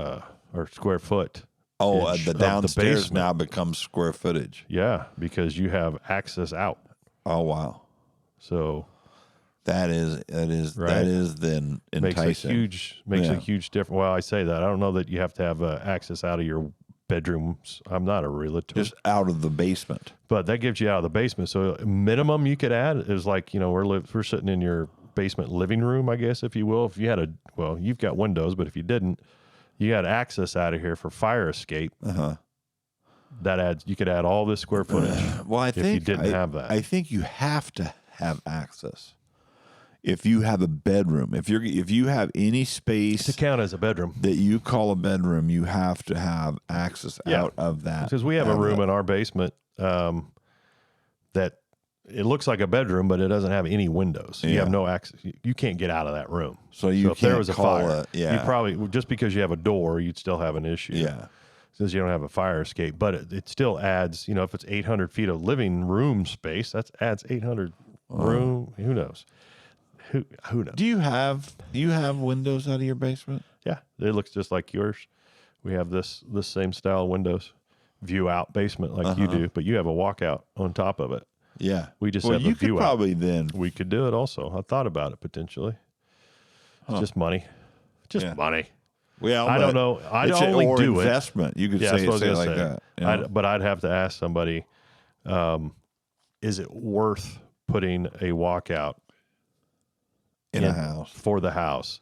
or square foot. Inch The of downstairs basement. now becomes square footage. Yeah, because you have access out. Oh wow, So that is Right. then makes enticing. a huge difference. Well, I say that I don't know that you have to have access out of your bedrooms. I'm not a realtor, Just out of the basement. but that gives you out of the basement. So minimum you could add is like we're sitting in your basement living room, I guess, if you will. If you had you've got windows, but if you didn't, you had access out of here for fire escape. You could add all this square footage. Well, I think you didn't have that. I think you have to have access. If you have a bedroom, if you have any space to count as a bedroom. that you call a bedroom, you have to have access out of that. Because we have a room in our basement that it looks like a bedroom, but it doesn't have any windows. You have no access. You can't get out of that room. So if there was a fire, you you probably, just because you have a door, you'd still have an issue. Yeah. Since you don't have a fire escape, but it still adds, if it's 800 feet of living room space, that adds 800 room. Who knows? Who knows? Do you have windows out of your basement? Yeah, it looks just like yours. We have this same style windows, view out basement like you do, but you have a walkout on top of it. Yeah. We just well, have a you could view out. probably then. We could do it also. I thought about it potentially. It's just money. Just money. Well, I don't know. I'd only or do investment. You could Yeah, say, that's what I was say it gonna like say. that. you know? But I'd have to ask somebody, is it worth putting a walkout in a house. for the house?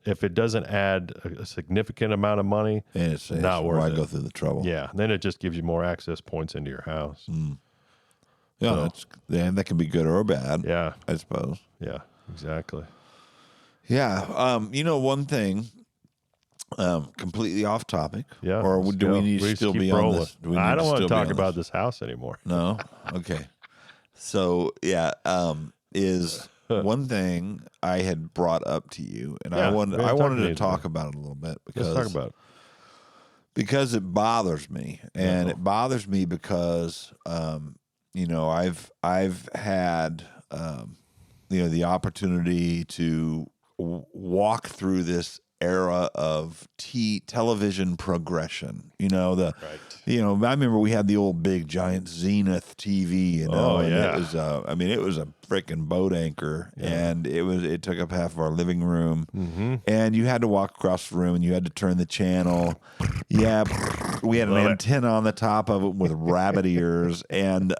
If it doesn't add a significant amount of money, And it's not worth why it. go through the trouble. yeah, then it just gives you more access points into your house. Yeah, that can be good or bad. Yeah, I suppose. yeah, exactly. Yeah. One thing, completely off topic. Yeah. Or let's do go. we need to just still keep be on rolling. this? Do we need I don't want still to be talk on about this? this house anymore. No? Okay. So, yeah, is one thing I had brought up to you, and Yeah, I we wanted haven't talked to to talk you. about it a little bit Let's talk about it. because it bothers me, and it bothers me because I've had the opportunity to walk through this era of television progression. I remember we had the old big giant Zenith TV. Oh, and yeah. it was it was a freaking boat anchor, and it took up half of our living room, and you had to walk across the room, and you had to turn the channel. Yeah, we had an Love it. antenna on the top of it with rabbit ears, and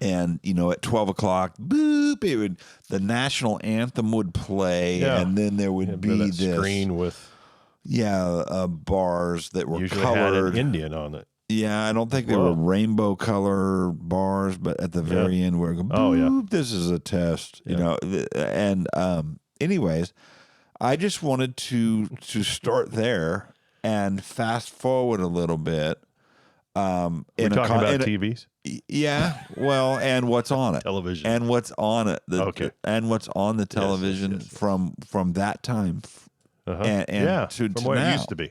at 12 o'clock, boop, the national anthem would play, Yeah. and then there would be that this screen with bars that were usually had colored. an Indian on it. Yeah, I don't think they were rainbow color bars, but at the very end, where it go, Oh, yeah. boop, this is a test, And anyways, I just wanted to start there and fast forward a little bit. We're talking about TVs, Yeah, well, and what's on it, television. and what's on it, and what's on the television yes. from that time, Uh-huh. and to from what now. it used to be.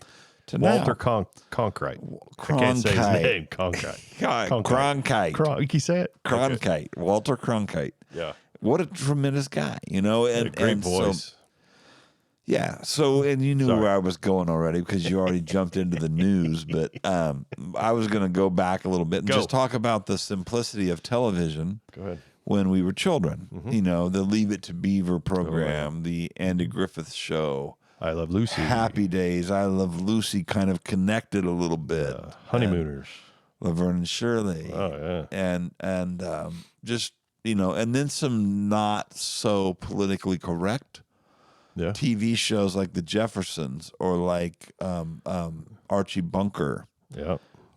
To Walter now. Cronkite. I can't say his Cronkite. name. Cronkite. Cronkite. You can say it. Okay. Cronkite, Walter Cronkite. Yeah. What a tremendous guy, and A great and voice. So and you knew Sorry. where I was going already because you already jumped into the news, but I was going to go back a little bit and Go. just talk about the simplicity of television Go ahead. when we were children. The Leave It to Beaver program, the Andy Griffith Show, I Love Lucy. Happy Days, I Love Lucy, kind of connected a little bit. Honeymooners. Laverne and Shirley. Oh, yeah. And just, and then some not so politically correct Yeah. TV shows like The Jeffersons or like Archie Bunker Yeah.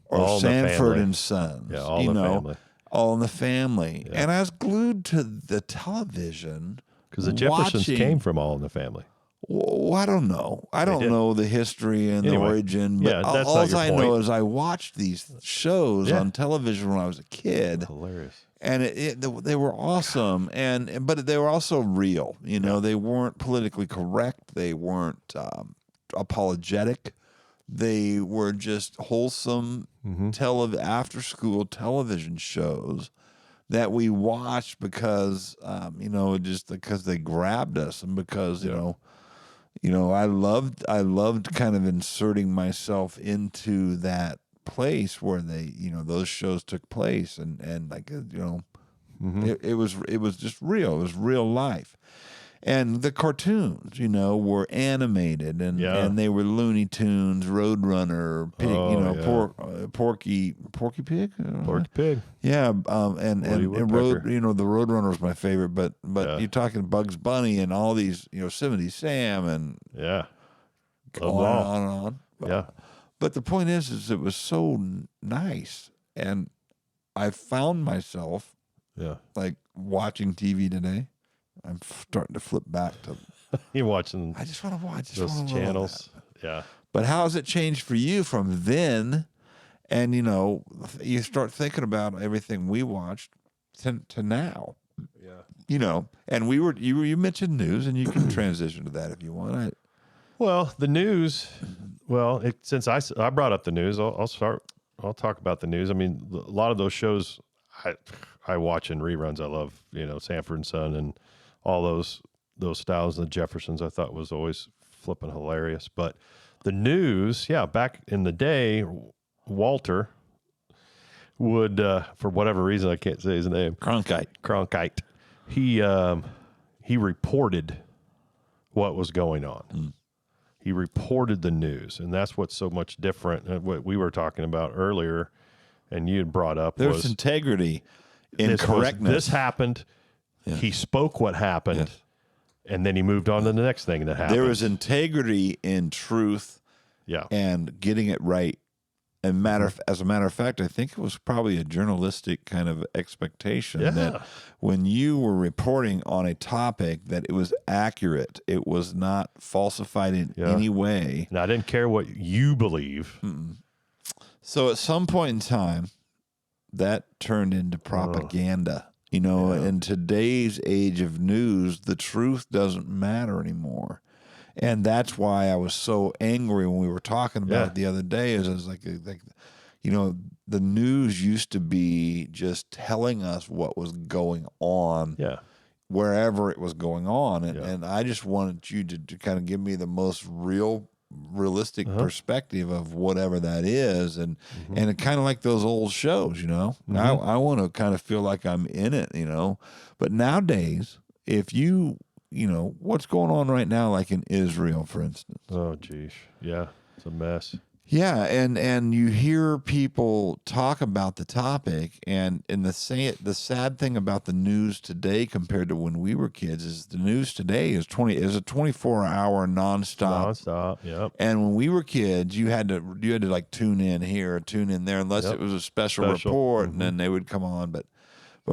or All in the Sanford Family. and Sons. Yeah, All in the Family. All in the Family. And I was glued to the television Because the Jeffersons watching- came from All in the Family. Well, I don't know. I don't did. know the history and Anyway, the origin, but yeah, that's all not your I know point. is I watched these shows Yeah. on television when I was a kid, Hilarious. and they were awesome, but they were also real. You know, they weren't politically correct. They weren't apologetic. They were just wholesome after school television shows that we watched because just because they grabbed us and because I loved kind of inserting myself into that place where those shows took place, and like it was just real. It was real life. And the cartoons, were animated and they were Looney Tunes, Roadrunner, Pig, Porky Pig, Porky Pig. yeah, and Woodpecker. the Roadrunner was my favorite, but you're talking Bugs Bunny and all these, Yosemite Sam and Yeah. on and on and on. Yeah. But the point is it was so nice, and I found myself Yeah. like watching TV today. I'm starting to flip back to. You're watching I just want to watch those channels. Yeah. But how has it changed for you from then? And you start thinking about everything we watched to now. Yeah. And you mentioned news, and you can transition to that if you want. Well, the news. Well, since I brought up the news, I'll talk about the news. I mean, a lot of those shows I watch in reruns. I love Sanford and Son and all those styles. The Jeffersons I thought was always flipping hilarious. But the news, back in the day, Walter would for whatever reason I can't say his name. Cronkite. He reported what was going on. He reported the news, and that's what's so much different. What we were talking about earlier, and you had brought up There's integrity in correctness. This happened. Yeah. He spoke what happened, yes. And then he moved on to the next thing that happened. There was integrity in truth, and getting it right. And as a matter of fact, I think it was probably a journalistic kind of expectation that when you were reporting on a topic, that it was accurate. It was not falsified in any way. And I didn't care what you believe. So at some point in time, that turned into propaganda. In today's age of news, the truth doesn't matter anymore. And that's why I was so angry when we were talking about it the other day. Is I was like, the news used to be just telling us what was going on, wherever it was going on, and I just wanted you to kind of give me the most realistic perspective of whatever that is, and it kind of like those old shows, I want to kind of feel like I'm in it, But nowadays, if you what's going on right now, like in Israel, for instance. Oh, geez. Yeah, it's a mess. Yeah, and you hear people talk about the topic, and the sad thing about the news today compared to when we were kids is the news today is a 24-hour nonstop. Yep. And when we were kids, you had to like tune in here, tune in there, unless it was a special report, and then they would come on. But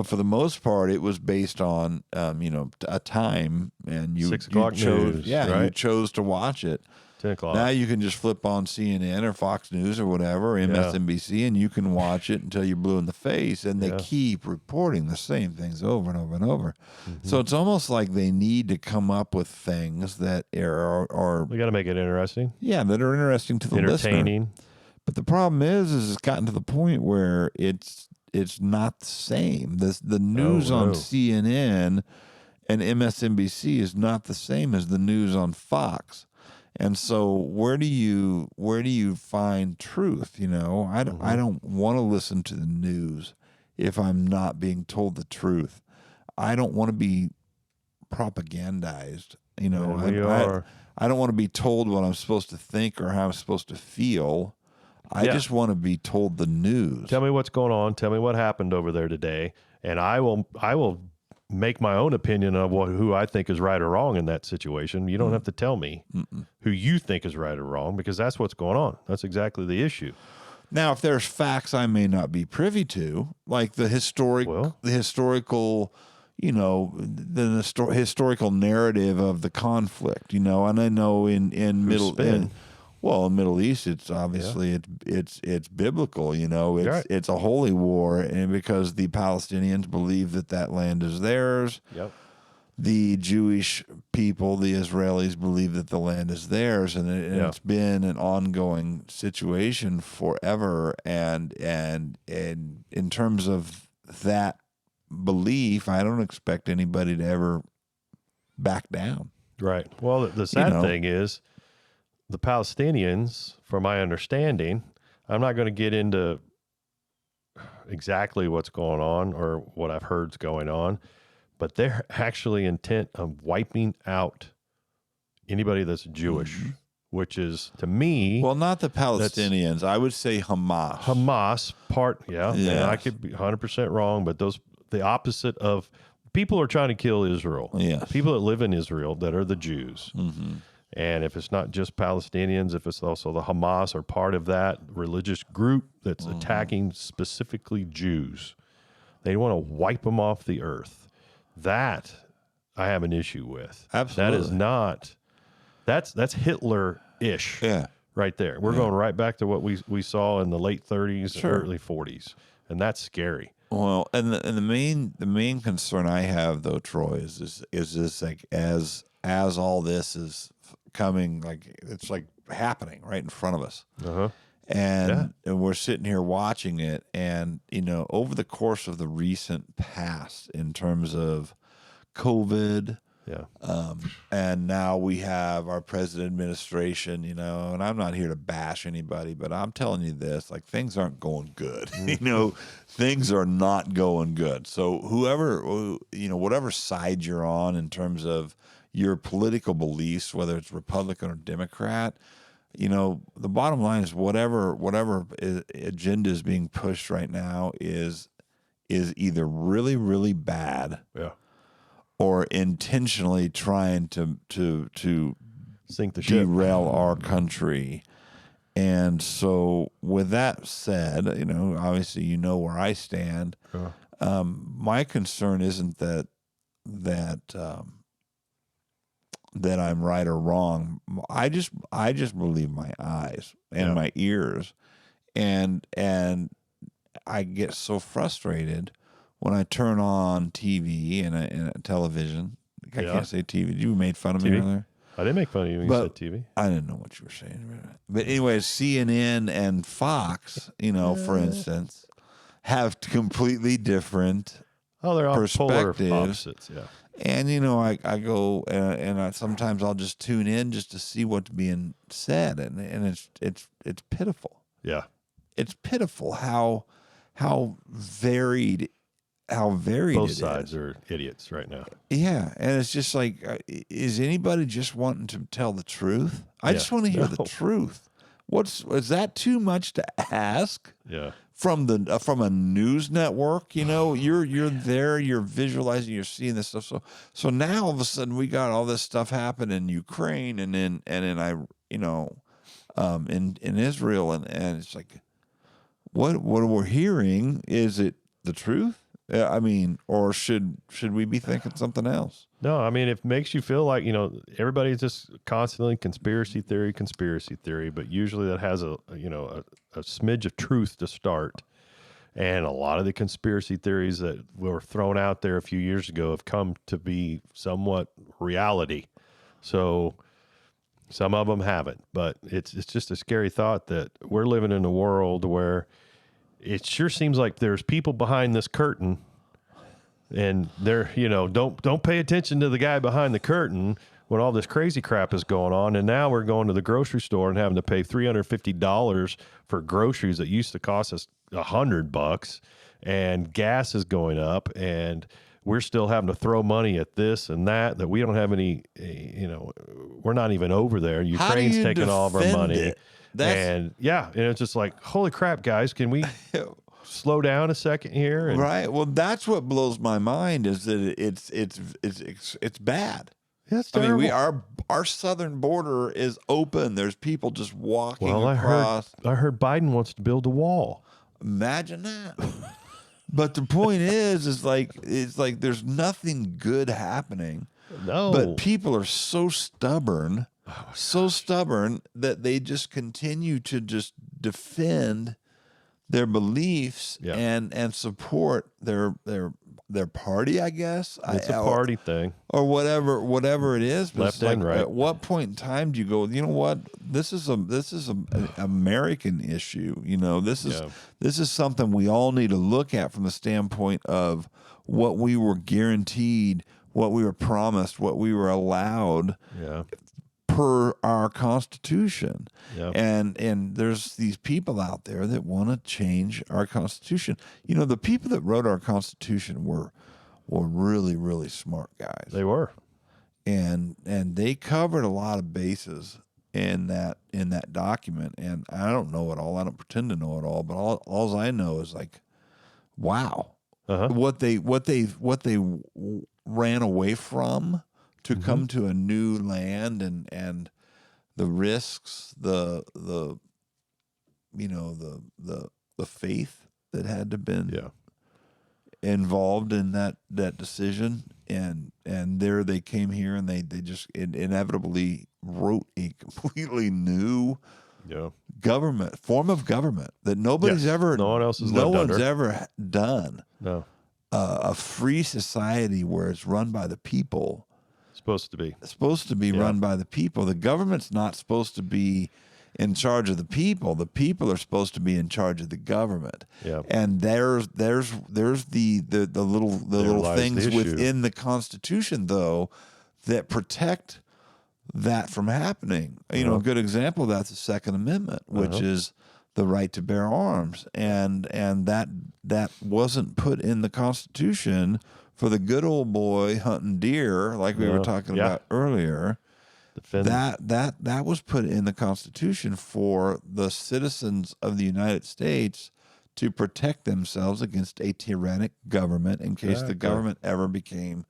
for the most part, it was based on a time, and you 6 o'clock chose news, you chose to watch it. 10 o'clock. Now you can just flip on CNN or Fox News or whatever, MSNBC, and you can watch it until you're blue in the face, and they keep reporting the same things over and over and over. So it's almost like they need to come up with things that are we got to make it interesting. Yeah, that are interesting to the entertaining. listener. But the problem is it's gotten to the point where it's not the same. The news on CNN and MSNBC is not the same as the news on Fox. And so where do you find truth? I don't want to listen to the news if I'm not being told the truth. I don't want to be propagandized. I don't want to be told what I'm supposed to think or how I'm supposed to feel. I just want to be told the news. Tell me what's going on. Tell me what happened over there today, and I will make my own opinion of who I think is right or wrong in that situation. You don't have to tell me who you think is right or wrong, because that's what's going on. That's exactly the issue. Now, if there's facts I may not be privy to, like the historical, historical narrative of the conflict, and I know in Middle East, it's obviously it's biblical, it's right. it's a holy war, and because the Palestinians believe that land is theirs. Yep. The Jewish people, the Israelis, believe that the land is theirs, and it's been an ongoing situation forever. And in terms of that belief, I don't expect anybody to ever back down. Right. Well, the sad thing is the Palestinians, from my understanding, I'm not going to get into exactly what's going on or what I've heard's going on, but they're actually intent on wiping out anybody that's Jewish, which is, to me... Well, not the Palestinians. I would say Hamas. Hamas, and I could be 100% wrong, but the opposite of... People are trying to kill Israel. Yes. People that live in Israel that are the Jews. Mm-hmm. And if it's not just Palestinians, if it's also the Hamas or part of that religious group that's attacking specifically Jews, they want to wipe them off the earth. That I have an issue with. Absolutely. That is not, that's Hitler-ish right there. We're going right back to what we saw in the late 30s, early 40s. And that's scary. Well, and the main concern I have though, Troy, is this, like, as all this is coming, like, it's like happening right in front of us. And we're sitting here watching it, and over the course of the recent past, in terms of COVID, and now we have our president administration, and I'm not here to bash anybody, but I'm telling you this, like, things aren't going good. Things are not going good. So whatever side you're on in terms of your political beliefs, whether it's Republican or Democrat, the bottom line is whatever agenda is being pushed right now is either really, really bad, or intentionally trying to sink the ship, derail our country. And so, with that said, obviously where I stand. My concern isn't that I'm right or wrong. I just believe my eyes and my ears, and I get so frustrated when I turn on TV and a television. I can't say TV. You made fun of me earlier. I didn't make fun of you when you said TV. I didn't know what you were saying. But anyways, CNN and Fox, for instance, have completely different they're all polar perspectives. Opposites, And I go and sometimes I'll just tune in just to see what's being said, and it's pitiful. Yeah, it's pitiful how varied both it sides is. Are idiots right now. Yeah, and it's just like, is anybody just wanting to tell the truth? I just want to hear the truth. Is that too much to ask? Yeah. From a news network, you're there, you're visualizing, you're seeing this stuff. So now all of a sudden we got all this stuff happen in Ukraine and in Israel, and it's like, what we're hearing, is it the truth? Or should we be thinking something else? No, it makes you feel like, everybody's just constantly conspiracy theory, but usually that has a smidge of truth to start. And a lot of the conspiracy theories that were thrown out there a few years ago have come to be somewhat reality. So some of them haven't, but it's just a scary thought that we're living in a world where it sure seems like there's people behind this curtain, and they're, don't pay attention to the guy behind the curtain when all this crazy crap is going on. And now we're going to the grocery store and having to pay $350 for groceries that used to cost us $100, and gas is going up, and we're still having to throw money at this and that we don't have any, we're not even over there. Ukraine's taking all of our money. And it's just like, holy crap, guys, can we slow down a second here? Right. Well, that's what blows my mind, is that it's bad. That's terrible. Our southern border is open. There's people just walking across. I heard Biden wants to build a wall. Imagine that. But the point is like it's like there's nothing good happening. No. But people are so stubborn, that they just continue to just defend their beliefs Yeah. and support their party, I guess. It's a party thing. Or whatever it is. But Left it's like, and right. at what point in time do you go, you know what? This is an American issue. You know, this is something we all need to look at from the standpoint of what we were guaranteed, what we were promised, what we were allowed per our Constitution. Yeah. And there's these people out there that want to change our Constitution. You know, the people that wrote our Constitution were really, really smart guys. They were. And they covered a lot of bases in that document. And I don't know it all. I don't pretend to know it all, but all I know is like, wow. What they ran away from to come to a new land, and the risks, the faith that had to been involved in that decision, and there they came here, and they just inevitably wrote a completely new form of government that no one's ever done. No. A free society where it's run by the people. Supposed to be run by the people. The government's not supposed to be in charge of the people. The people are supposed to be in charge of the government. Yeah. And there's the little things within the Constitution, though, that protect that from happening. You know, a good example of that's the Second Amendment, which is the right to bear arms, and that wasn't put in the Constitution for the good old boy hunting deer, like we were talking about earlier. That was put in the Constitution for the citizens of the United States to protect themselves against a tyrannic government in case the government ever became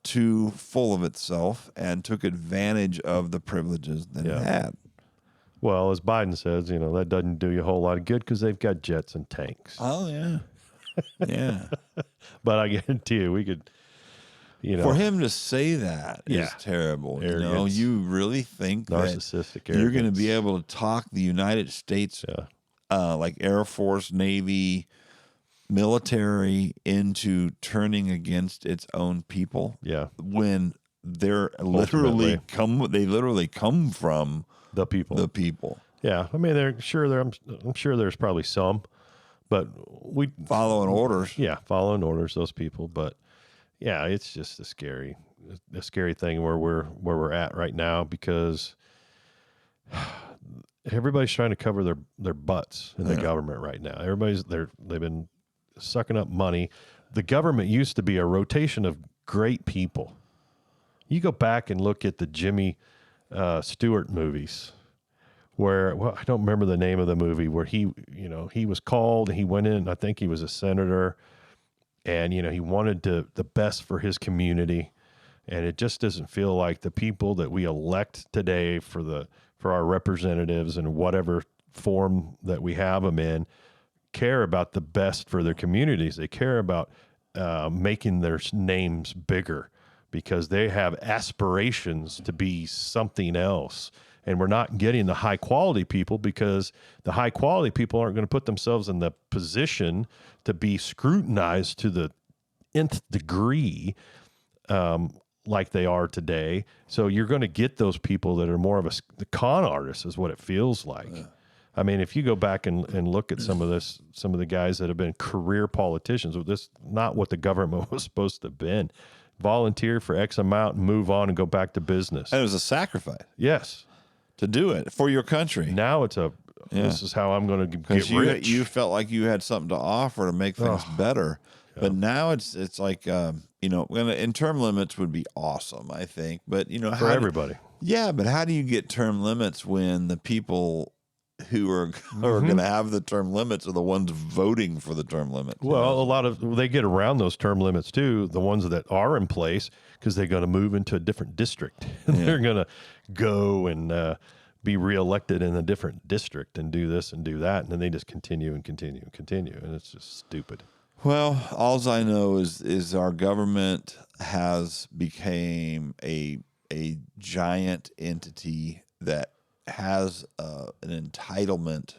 too full of itself and took advantage of the privileges that it had. Well, as Biden says, you know, that doesn't do you a whole lot of good because they've got jets and tanks. Oh, yeah. Yeah. But I guarantee you, we could, you know. For him to say that is terrible. Arrogance. You know, you really think narcissistic that you're going to be able to talk the United States, like Air Force, Navy, military into turning against its own people? Yeah. When they're literally come from the people. Yeah, I mean, I'm sure there's probably some, but we following orders. Yeah, following orders. Those people, but yeah, it's just a scary thing where we're at right now because everybody's trying to cover their butts in the government right now. They've been sucking up money. The government used to be a rotation of great people. You go back and look at the Jimmy Stewart movies, where I don't remember the name of the movie, where he was called and he went in. I think he was a senator, and he wanted the best for his community, and it just doesn't feel like the people that we elect today for our representatives in whatever form that we have them in care about the best for their communities. They care about making their names bigger, because they have aspirations to be something else. And we're not getting the high quality people because the high quality people aren't going to put themselves in the position to be scrutinized to the nth degree like they are today. So you're going to get those people that are more of the con artists is what it feels like. I mean, if you go back and look at some of the guys that have been career politicians, this not what the government was supposed to have been. Volunteer for X amount and move on and go back to business. And it was a sacrifice. Yes. To do it for your country. Now it's this is how I'm going to get rich. You felt like you had something to offer to make things better. Yeah. But now it's like, in term limits would be awesome, I think. But, for everybody. But how do you get term limits when the people who are going to have the term limits are the ones voting for the term limits? Well, they get around those term limits too, the ones that are in place, because they're going to move into a different district. They're going to go and be reelected in a different district and do this and do that, and then they just continue and continue and continue, and it's just stupid. Well, all I know is our government has became a giant entity that has an entitlement,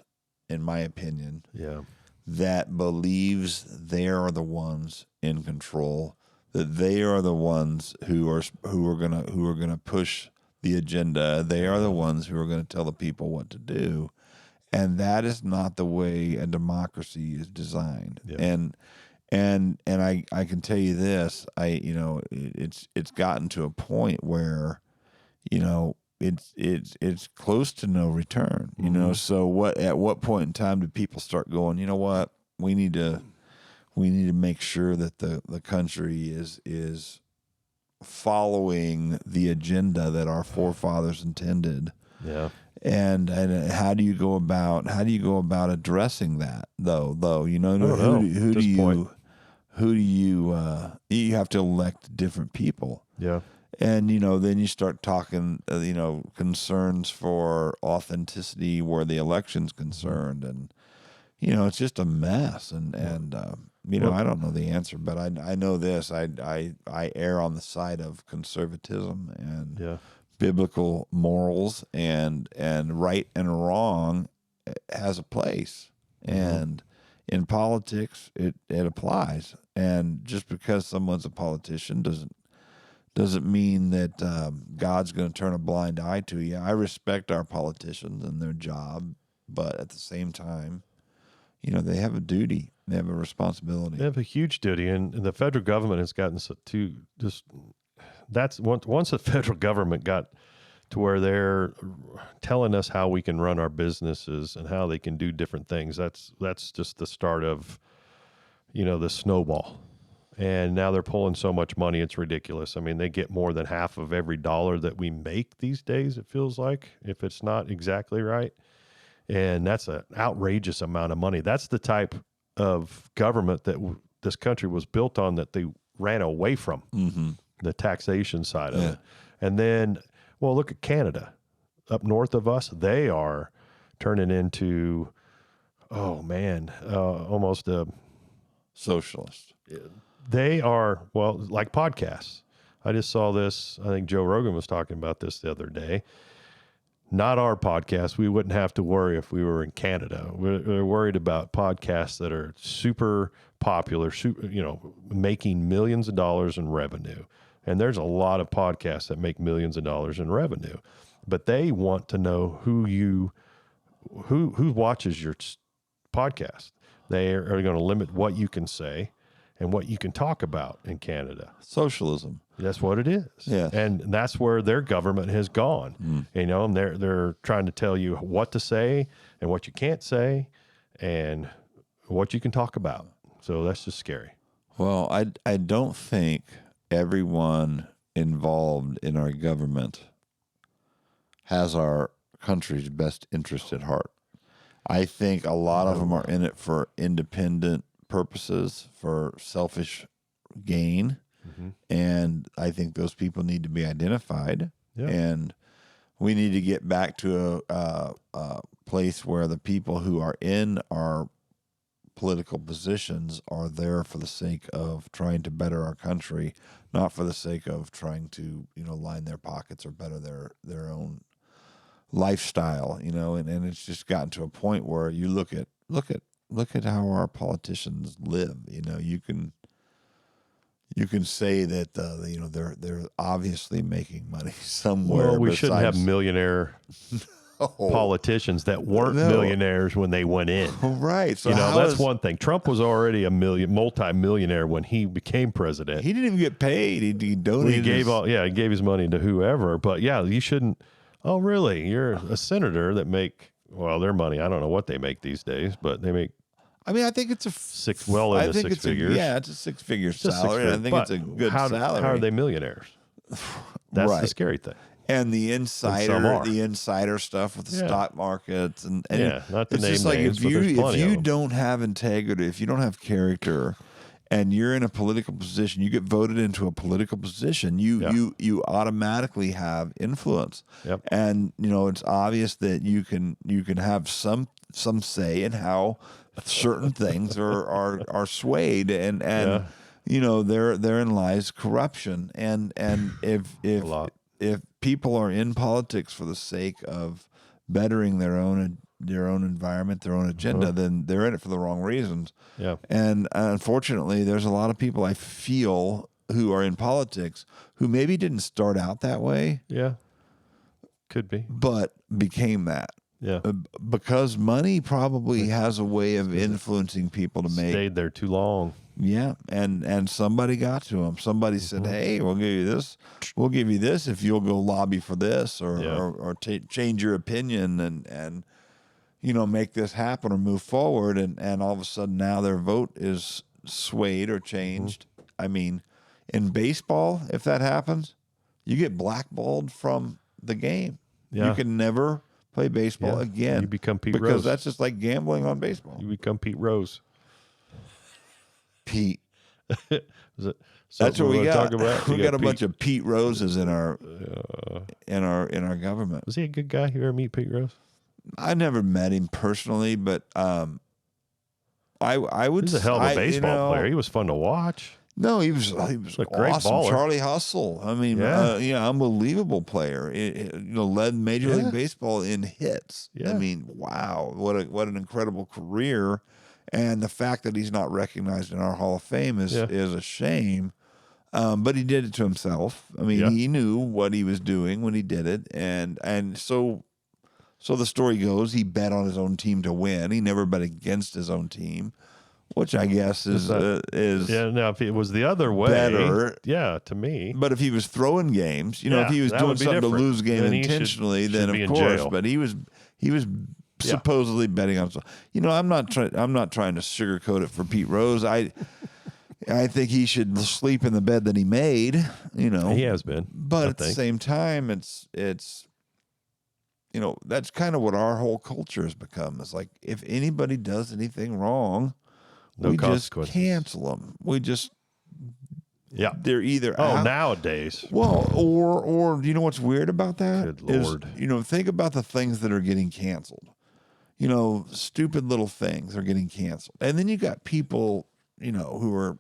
in my opinion, Yeah. that believes they are the ones in control, that they are the ones who are gonna push the agenda. They are the ones who are going to tell the people what to do, and that is not the way a democracy is designed. Yeah. And I can tell you this, it's gotten to a point where, it's close to no return, so at what point in time do people start going, you know what, we need to make sure that the country is following the agenda that our forefathers intended. Yeah. And how do you go about addressing that though? Who do you have to elect different people. Yeah. And then you start talking concerns for authenticity where the election's concerned, and it's just a mess. And I don't know the answer, but I know this. I err on the side of conservatism and biblical morals, and right and wrong has a place. And in politics, it applies. And just because someone's a politician doesn't mean that God's going to turn a blind eye to you. I respect our politicians and their job, but at the same time, they have a duty. They have a responsibility. They have a huge duty, and the federal government has gotten to just that's once the federal government got to where they're telling us how we can run our businesses and how they can do different things. That's just the start of the snowball. And now they're pulling so much money, it's ridiculous. I mean, they get more than half of every dollar that we make these days, it feels like, if it's not exactly right. And that's an outrageous amount of money. That's the type of government that this country was built on, that they ran away from, the taxation side of it. And then, well, look at Canada. Up north of us, they are turning into, almost a socialist. They are, like podcasts. I just saw this. I think Joe Rogan was talking about this the other day. Not our podcast. We wouldn't have to worry if we were in Canada. We're worried about podcasts that are super popular, making millions of dollars in revenue. And there's a lot of podcasts that make millions of dollars in revenue. But they want to know who watches your podcast. They are going to limit what you can say and what you can talk about in Canada. Socialism. That's what it is. Yeah. And that's where their government has gone. And they're trying to tell you what to say and what you can't say and what you can talk about. So that's just scary. Well, I don't think everyone involved in our government has our country's best interest at heart. I think a lot of them are in it for independent purposes, for selfish gain. And I think those people need to be identified. And we need to get back to a place where the people who are in our political positions are there for the sake of trying to better our country, not for the sake of trying to line their pockets or better their own lifestyle. And it's just gotten to a point where you look at how our politicians live. You can say that they're obviously making money somewhere. Well, we shouldn't have millionaire politicians that weren't millionaires when they went in. Right. So that's one thing. Trump was already a multi-millionaire when he became president. He didn't even get paid. He donated. He gave his money to whoever. But you shouldn't. Oh, really? You're a senator that their money. I don't know what they make these days, but they make. I mean, I think it's into six figures. It's a six-figure salary. I think it's a good salary. How are they millionaires? That's right. The scary thing. And the insider stuff with the stock markets, and not to it's name just like names, if you don't have integrity, if you don't have character, and you're in a political position, you get voted into a political position, you automatically have influence. Yep. And it's obvious that you can have some say in how certain things are swayed, and therein lies corruption. And if people are in politics for the sake of bettering their own environment, their own agenda, then they're in it for the wrong reasons. Yeah. And unfortunately, there's a lot of people I feel who are in politics who maybe didn't start out that way. Yeah. Could be. But became that. Yeah. Because money probably has a way of influencing people to make. Stayed there too long. Yeah, and somebody got to them. Somebody said, "Hey, we'll give you this. We'll give you this if you'll go lobby for this, or change your opinion and make this happen or move forward." And all of a sudden now their vote is swayed or changed. I mean, in baseball, if that happens, you get blackballed from the game. Yeah. You can never play baseball again. You become Pete because Rose. that's just like gambling on baseball. You become Pete Rose. Pete. Is it, that's what we got. Talk about? We got a bunch of Pete Roses in our government. Was he a good guy? You ever meet Pete Rose? I never met him personally, but I would. He's a hell of a baseball player. He was fun to watch. No, he was a great awesome. baller. Charlie Hustle. I mean, unbelievable player. Led Major League Baseball in hits. Yeah. I mean, wow, what an incredible career. And the fact that he's not recognized in our Hall of Fame is a shame. But he did it to himself. I mean, he knew what he was doing when he did it, and so the story goes, he bet on his own team to win. He never bet against his own team, which I guess is now if it was the other way, better. To me. But if he was throwing games, if he was doing something to lose a game intentionally, then of course. Jail. But he was supposedly betting on himself. I'm not trying to sugarcoat it for Pete Rose. I think he should sleep in the bed that he made. He has been. But at the same time, it's that's kind of what our whole culture has become. It's like if anybody does anything wrong, we just cancel them. We just they're either out. Nowadays. Well, or you know what's weird about that? Good Lord. Think about the things that are getting canceled. Stupid little things are getting canceled. And then you got people, who are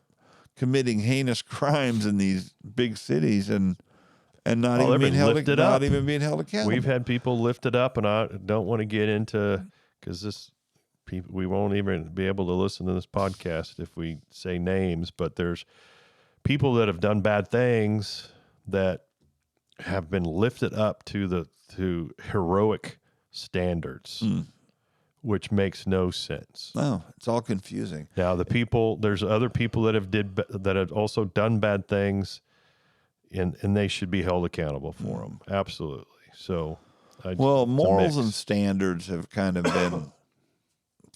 committing heinous crimes in these big cities and not even being held accountable. We've had people lifted up, and I don't want to get into, because we won't even be able to listen to this podcast if we say names, but there's people that have done bad things that have been lifted up to heroic standards, which makes no sense. No, it's all confusing. Now there's other people that have also done bad things, and they should be held accountable for them. Absolutely. So, morals and standards have kind of been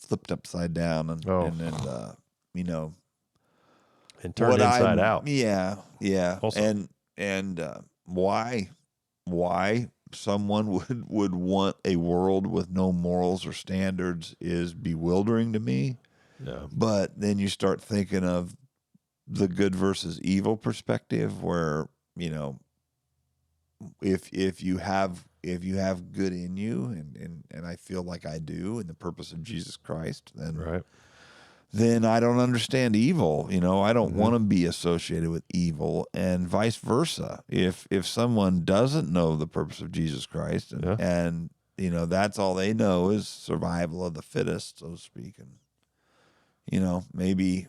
flipped upside down and turned inside out. Yeah. Also. And why someone would want a world with no morals or standards is bewildering to me. Yeah. But then you start thinking of the good versus evil perspective, where if you have good in you, and I feel like I do, in the purpose of Jesus Christ, then I don't understand evil. I don't want to be associated with evil, and vice versa. If someone doesn't know the purpose of Jesus Christ, and that's all they know is survival of the fittest, so to speak, and maybe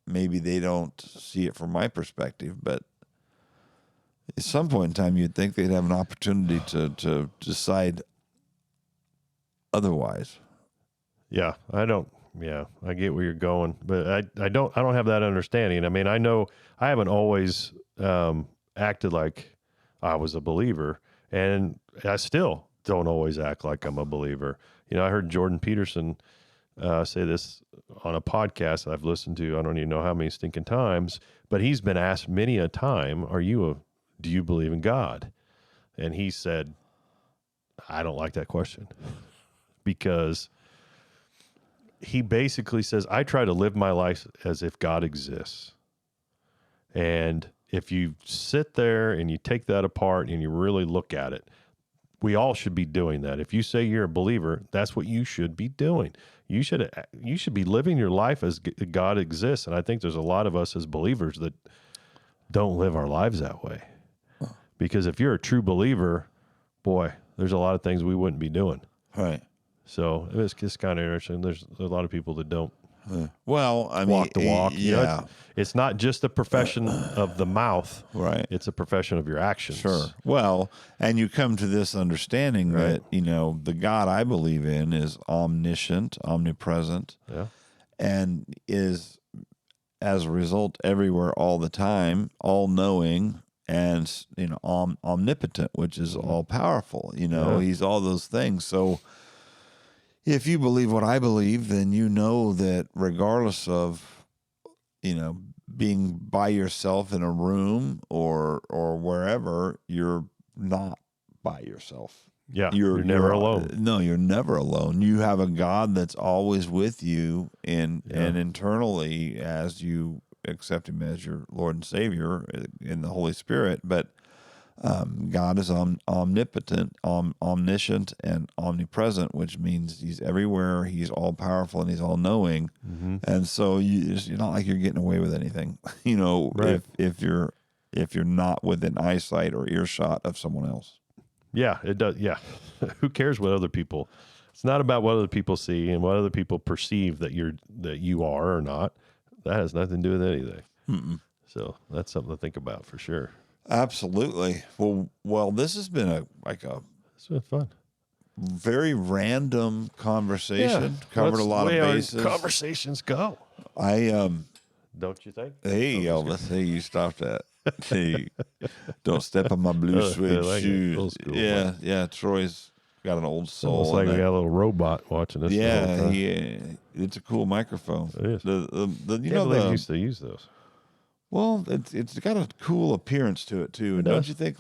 they don't see it from my perspective, but at some point in time, you'd think they'd have an opportunity to decide otherwise. Yeah, I get where you're going, but I don't have that understanding. I mean, I know I haven't always acted like I was a believer, and I still don't always act like I'm a believer. I heard Jordan Peterson say this on a podcast I've listened to, I don't even know how many stinking times, but he's been asked many a time, do you believe in God? And he said, I don't like that question, because he basically says, I try to live my life as if God exists. And if you sit there and you take that apart and you really look at it, we all should be doing that. If you say you're a believer, that's what you should be doing. You should be living your life as God exists. And I think there's a lot of us as believers that don't live our lives that way. Because if you're a true believer, boy, there's a lot of things we wouldn't be doing. Right. So it's just kind of interesting. There's a lot of people that don't Well, I mean, walk the walk. Yeah. You know, it's not just a profession of the mouth. Right. It's a profession of your actions. Sure. Well, and you come to this understanding that, you know, the God I believe in is omniscient, omnipresent, Yeah. and is, as a result, everywhere all the time, all knowing, and, you know, omnipotent, which is all powerful. You know, Yeah. he's all those things. So if you believe what I believe, then you know that regardless of, you know, being by yourself in a room or wherever, you're not by yourself. Yeah. You're never alone. No, you're never alone. You have a God that's always with you and internally as you accept him as your Lord and Savior in the Holy Spirit. But God is omnipotent, omniscient, and omnipresent, which means he's everywhere. He's all powerful and he's all knowing. Mm-hmm. And so you're not like you're getting away with anything, you know, Right. if you're not within eyesight or earshot of someone else. Yeah, it does. Yeah. Who cares what other people, it's not about what other people see and what other people perceive that you are or not. That has nothing to do with anything. Mm-mm. So that's something to think about for sure. Absolutely. Well, this has been It's been fun. very random conversation. Yeah, Covered that's a lot the way of our bases. Conversations go. Don't you think? Hey, Elvis. Hey, you stop that. Hey, don't step on my blue suede like it. shoes. Old school, Yeah. Troy's got an old It's soul. almost like in we that. got a little robot watching us. the whole Yeah, time. it's a cool microphone. It is. You Can't know believe we used to use those. well, it's got a cool appearance to it too. It And don't does. you think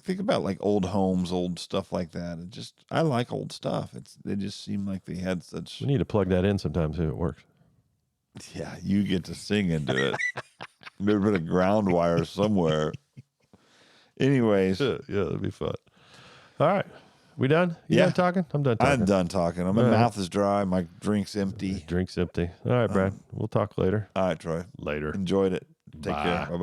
think about like old homes, old stuff like that. I like old stuff. They just seem like they had such. We need to plug that in sometimes see if it works. Yeah, you get to sing into it. There's been a ground wire somewhere. Anyways, Yeah, that'd be fun. All right. We done? You Yeah. done talking? I'm done talking. I'm done talking. My All right. mouth is dry. My drink's empty. Drink's empty. All right, Brad. We'll talk later. All right, Troy. Later. Enjoyed it. Take Bye. care. Bye.